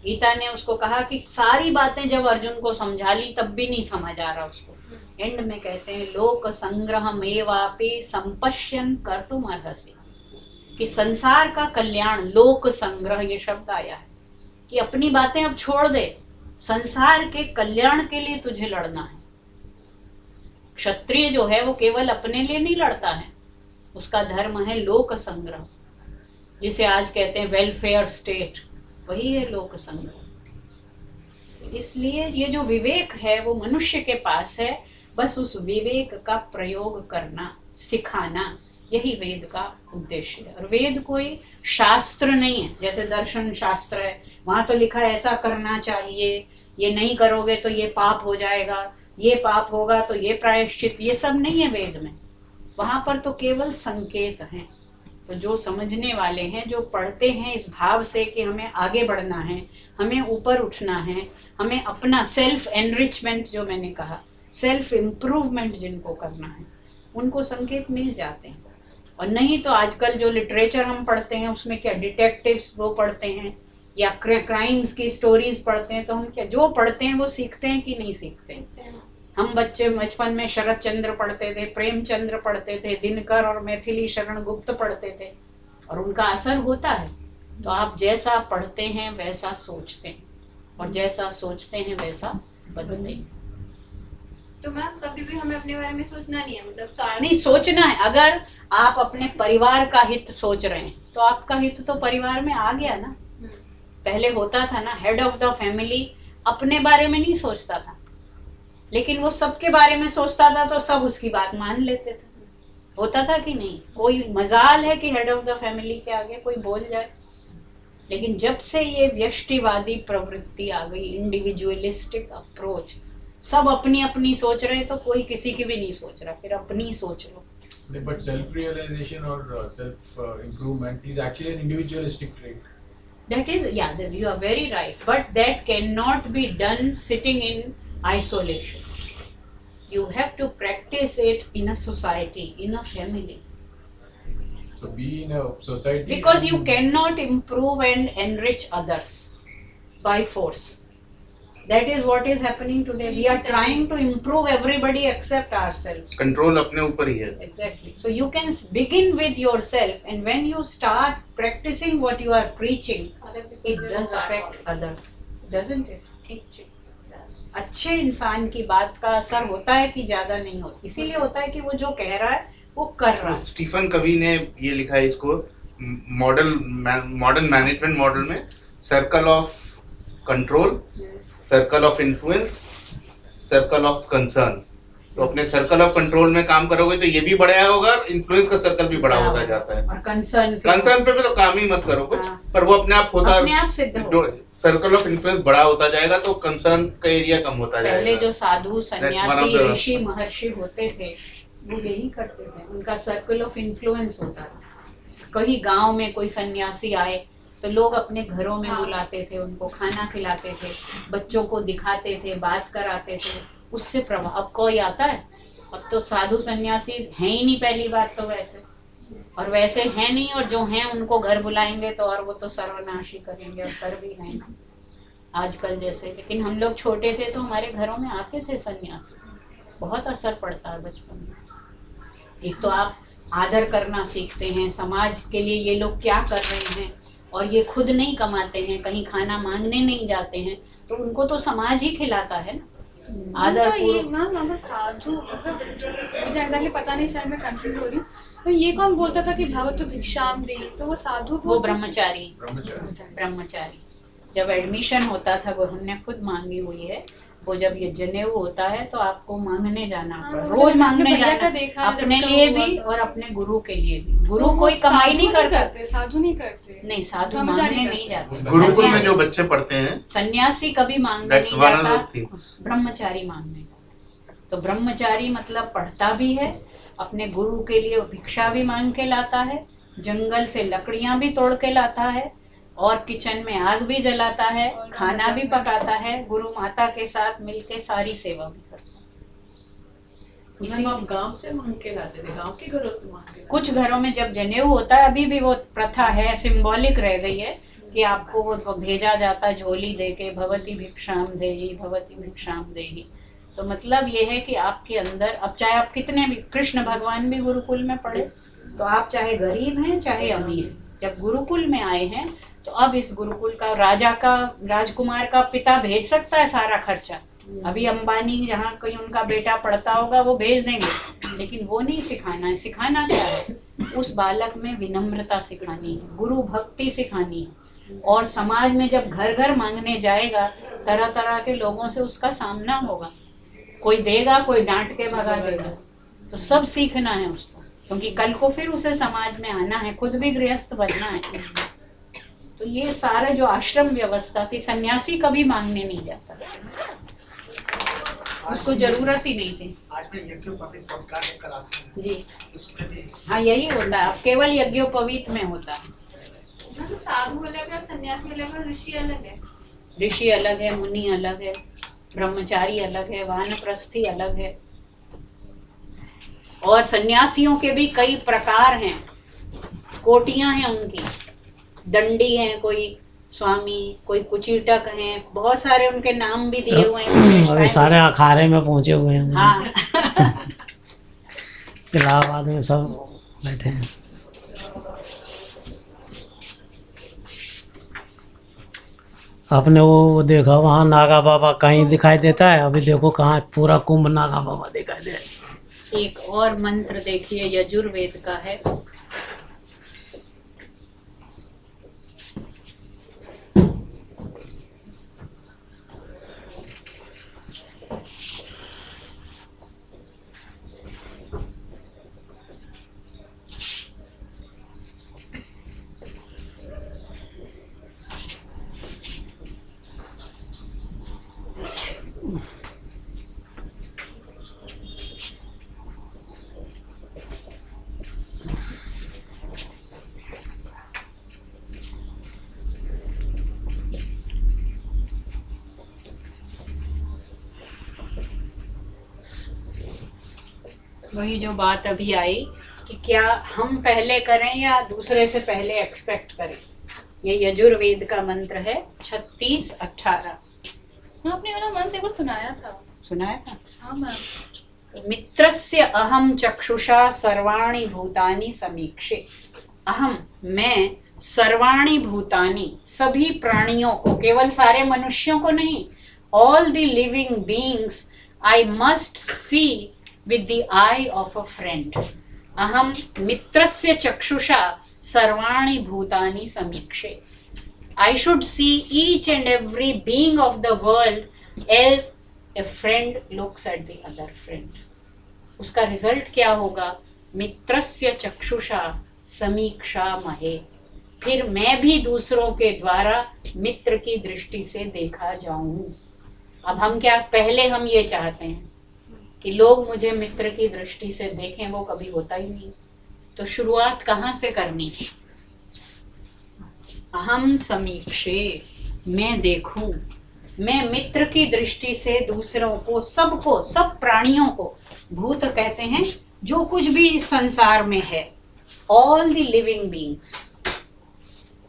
गीता ने उसको कहा कि सारी बातें जब अर्जुन को समझा ली तब भी नहीं समझ आ रहा उसको। एंड में कहते हैं लोक संग्रह मेवापि संपश्यन कर्तुम अर्हसि, कि संसार का कल्याण, लोक संग्रह ये शब्द आया है कि अपनी बातें अब छोड़ दे, संसार के कल्याण के लिए तुझे लड़ना है। क्षत्रिय जो है वो केवल अपने लिए नहीं लड़ता है, उसका धर्म है लोक संग्रह, जिसे आज कहते हैं वेलफेयर स्टेट, वही है लोक संग्रह। इसलिए ये जो विवेक है वो मनुष्य के पास है, बस उस विवेक का प्रयोग करना, सिखाना, यही वेद का उद्देश्य है। और वेद कोई शास्त्र नहीं है, जैसे दर्शन शास्त्र है, वहां तो लिखा है ऐसा करना चाहिए, ये नहीं करोगे तो ये पाप हो जाएगा, ये पाप होगा तो ये प्रायश्चित, ये सब नहीं है वेद में। वहां पर तो केवल संकेत हैं। तो जो समझने वाले हैं, जो पढ़ते हैं इस भाव से कि हमें आगे बढ़ना है, हमें ऊपर उठना है, हमें अपना सेल्फ एनरिचमेंट, जो मैंने कहा सेल्फ इम्प्रूवमेंट जिनको करना है, उनको संकेत मिल जाते हैं। और नहीं तो आजकल जो लिटरेचर हम पढ़ते हैं उसमें क्या डिटेक्टिव्स वो पढ़ते हैं या क्राइम्स की स्टोरीज पढ़ते हैं, तो हम क्या जो पढ़ते हैं वो सीखते हैं कि नहीं सीखते हैं? हम बच्चे बचपन में शरत चंद्र पढ़ते थे, प्रेमचंद्र पढ़ते थे, दिनकर और मैथिली शरण गुप्त पढ़ते थे, और उनका असर होता है। तो आप जैसा पढ़ते हैं वैसा सोचते हैं, और जैसा सोचते हैं वैसा बनते हैं। तो मैम कभी भी हमें अपने बारे में सोचना नहीं है, मतलब नहीं सोचना है। अगर आप अपने परिवार का हित सोच रहे हैं तो आपका हित तो परिवार में आ गया ना। पहले होता था ना, हेड ऑफ द फैमिली अपने बारे में नहीं सोचता था, लेकिन वो सबके बारे में सोचता था, तो सब उसकी बात मान लेते थे। होता था कि नहीं? कोई मजाल है कि हेड ऑफ द फैमिली के आगे कोई बोल जाए। लेकिन जब से ये व्यष्टिवादी प्रवृत्ति आ गई, इंडिविजुअलिस्टिक अप्रोच, सब अपनी अपनी सोच रहे हैं, तो कोई किसी की भी नहीं सोच रहा, फिर अपनी सोच लो। But self-realization or self-improvement is actually an individualistic trait. That is, yeah, that you are very right. But that cannot be done sitting in isolation. You have to practice it in a society, in a family. So be in a society. Because you cannot improve and enrich others by force. That is what is happening today. We are trying to improve everybody except ourselves. Control अपने ऊपर ही है। Exactly. So you can begin with yourself, and when you start practicing what you are preaching, it does affect others, doesn't it? अच्छे इंसान की बात का असर होता है कि ज्यादा नहीं होता, इसीलिए होता है कि वो जो कह रहा है वो कर रहा है। स्टीफन कवी ने ये लिखा है इसको मॉडर्न मैनेजमेंट मॉडल में, circle of control, circle of influence, circle of concern. तो अपने सर्कल ऑफ कंट्रोल में काम करोगे तो ये भी बड़ा होगा, इन्फ्लुएंस का सर्कल भी बड़ा होता जाता है। और कंसर्न पे तो काम ही मत करो कुछ, पर वो अपने आप होता, अपने आप सिद्ध हो। सर्कल ऑफ इन्फ्लुएंस बड़ा होता जाएगा तो कंसर्न का एरिया कम होता जाएगा। पहले जो साधु सन्यासी ऋषि महर्षि होते थे वो यही करते थे, उनका सर्कल ऑफ इन्फ्लुएंस होता था। कहीं गांव में कोई सन्यासी आए तो लोग अपने घरों में बुलाते थे, उनको खाना खिलाते थे, बच्चों को दिखाते थे, बात कराते थे, उससे प्रभाव। अब कोई आता है? अब तो साधु सन्यासी है ही नहीं, पहली बात तो वैसे, और वैसे है नहीं, और जो हैं उनको घर बुलाएंगे तो और वो तो सर्वनाश ही करेंगे, और कर भी हैं आजकल जैसे। लेकिन हम लोग छोटे थे तो हमारे घरों में आते थे सन्यासी, बहुत असर पड़ता है बचपन में। एक तो आप आदर करना सीखते हैं, समाज के लिए ये लोग क्या कर रहे हैं, और ये खुद नहीं कमाते हैं, कहीं खाना मांगने नहीं जाते हैं, तो उनको तो समाज ही खिलाता है ना। आदर तो ये पूर्वक। मैम अगर साधु मतलब मुझे एग्जैक्टली पता नहीं, शायद मैं कंफ्यूज हो रही हूँ, तो ये कौन बोलता था कि भवतु भिक्षाम दे, तो वो साधु वो बोलते थे? ब्रह्मचारी। ब्रह्मचारी जब एडमिशन होता था, वो हमने खुद मांगी हुई है, वो जब ये जनेऊ होता है तो आपको मांगने जाना पड़ता, हाँ, रोज मैंने मांगने भैया का जाना, देखा है जब अपने इसका लिए हुआ भी था। और अपने गुरु के लिए भी। गुरु तो वो कोई कमाई साधु नहीं करता। साधु नहीं करते, नहीं, साधु ब्रह्मचारी मांगने करते। नहीं जाते। गुरुकुल में जो बच्चे पढ़ते हैं, सन्यासी कभी मांगने That's नहीं one of the जाता, things. ब्रह्मचारी मांगने जाता। तो ब्रह्मचारी मतलब पढ़ता भी है, अपने गुरु के लिए भिक्षा भी मांग के लाता है, जंगल से लकड़ियां भी तोड़ के लाता है, और किचन में आग भी जलाता है, खाना भी पकाता है, गुरु माता के साथ मिलके सारी सेवा भी करता है। मैम आप गांव से मांग के लाते थे, गांव के घरों से मांग के लाते कुछ घरों में जब जनेऊ होता है, अभी भी वो प्रथा है, सिंबॉलिक रह गई है कि आपको वो भेजा जाता झोली दे के, भवती भिक्षाम देही, भवती भिक्षाम देही। तो मतलब ये है कि आपके अंदर, अब चाहे आप कितने भी, कृष्ण भगवान भी गुरुकुल में पढ़े, तो आप चाहे गरीब हैं चाहे अमीर, जब गुरुकुल में आए हैं तो अब इस गुरुकुल का राजकुमार का पिता भेज सकता है सारा खर्चा। अभी अंबानी जहाँ कोई उनका बेटा पढ़ता होगा वो भेज देंगे, लेकिन वो नहीं सिखाना है। सिखाना क्या है? उस बालक में विनम्रता सिखानी है, गुरु भक्ति सिखानी है, और समाज में जब घर घर मांगने जाएगा, तरह तरह के लोगों से उसका सामना होगा, कोई देगा, कोई डांट के भगा देगा, तो सब सीखना है उसको, क्योंकि कल को फिर उसे समाज में आना है, खुद भी गृहस्थ बनना है। तो ये सारे जो आश्रम व्यवस्था थी, सन्यासी कभी मांगने नहीं जाता, उसको जरूरत ही नहीं थी। आज में यज्ञोपवीत संस्कार जो कराते हैं जी उसमें भी हाँ, यही होता है, अब केवल यज्ञोपवीत में होता है। तो साधु अलग है, सन्यासी अलग है, ऋषि अलग है। ऋषि अलग है, मुनि अलग है, ब्रह्मचारी अलग है, वानप्रस्थी अलग है, और सन्यासियों के भी कई प्रकार हैं, कोटियां हैं उनकी। दंडी हैं, कोई स्वामी, कोई कुचीटक हैं, बहुत सारे उनके नाम भी दिए हुए हैं, अभी विशेषताएं सारे अखाड़े में पहुंचे हुए हैं। हाँ इलाहाबाद में सब बैठे हैं। आपने वो देखा वहाँ नागा बाबा कहीं दिखाई देता है, अभी देखो कहाँ पूरा कुंभ नागा बाबा दिखाई दे रहा है। एक और मंत्र देखिए, यजुर्वेद का है। वही जो बात अभी आई कि क्या हम पहले करें या दूसरे से पहले एक्सपेक्ट करें। ये यजुर्वेद का मंत्र है 36-18। आपने वाला मंत्र एक बार सुनाया था। सुनाया था? हाँ मैम। मित्रस्य अहम चक्षुषा सर्वाणि भूतानि समीक्षे। अहम, मैं, सर्वाणि भूतानि, सभी प्राणियों को, केवल सारे मनुष्यों को नहीं, all the living beings I must see with the eye of a friend. अहम मित्रस्य चक्षुषा सर्वाणि भूतानि समीक्षे. I should see each and every being of the world as a friend looks at the other friend. उसका result क्या होगा? मित्रस्य चक्षुषा समीक्षा महे, फिर मैं भी दूसरों के द्वारा मित्र की दृष्टि से देखा जाऊं। अब हम क्या, पहले हम ये चाहते हैं कि लोग मुझे मित्र की दृष्टि से देखें, वो कभी होता ही नहीं। तो शुरुआत कहाँ से करनी? अहम समीक्षे, मैं देखूं, मैं मित्र की दृष्टि से दूसरों को, सबको, सब प्राणियों को, भूत कहते हैं जो कुछ भी संसार में है, ऑल द लिविंग बीइंग्स,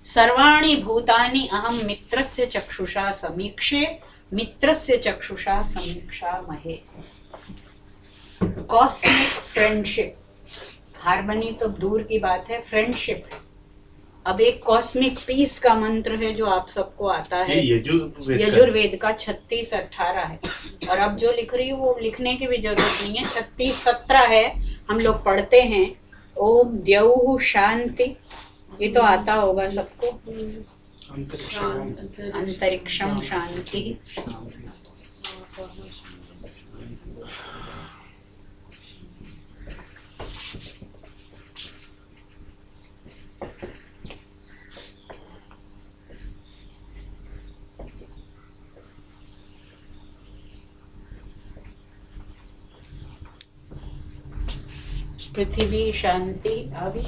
सर्वाणि भूतानि अहम मित्रस्य चक्षुषा समीक्षे, मित्रस्य चक्षुषा समीक्षा महे। कॉस्मिक फ्रेंडशिप, हार्मनी तो दूर की बात है, फ्रेंडशिप है। अब एक कॉस्मिक पीस का मंत्र है जो आप सबको आता है, यजुर्वेद का 36-18 है। और अब जो लिख रही हूँ वो लिखने की भी जरूरत नहीं है, 36-17 है, हम लोग पढ़ते हैं। ओम द्यौः शांति, ये तो आता होगा सबको। अंतरिक्षम शांति। पृथ्वी शांति, अभी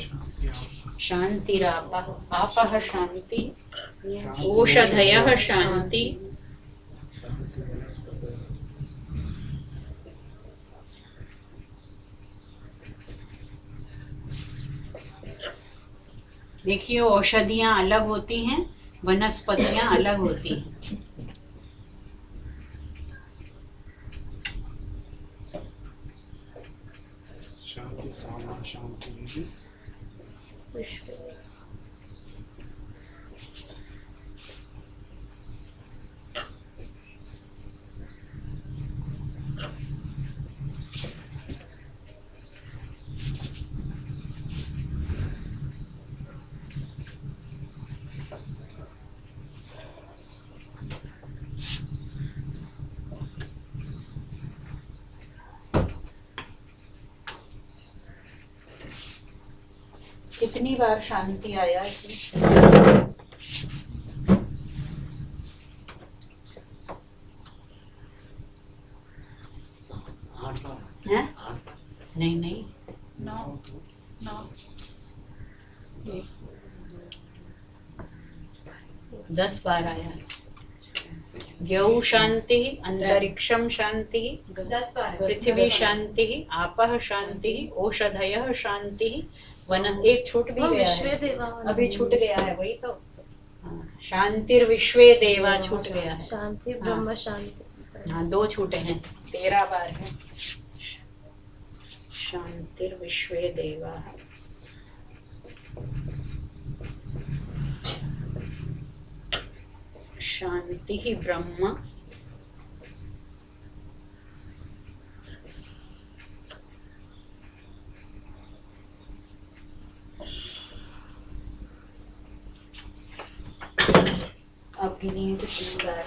शांतिरापः, आपः शांति, ओषधयः शांति। देखिए औषधियाँ अलग होती हैं, वनस्पतियाँ अलग होती हैं। शांति सामा शांति। कितनी बार शांति आया इसमें? हैं? नहीं नहीं, 10 बार आया। द्यौः शांति, अंतरिक्षम शांति, 10 बार है। पृथ्वी शांति, आपः शांति, औषधयः शांति, वन एक छूट भी गया है, अभी छूट गया है, वही तो। शांतिर्विश्वे देवा छूट गया है। शांति ब्रह्म शांति। हाँ 2 छूटे हैं, 13 बार है। शांतिर्विश्वे देवा। शांति ही ब्रह्म। अब गिनिए कितनी बार।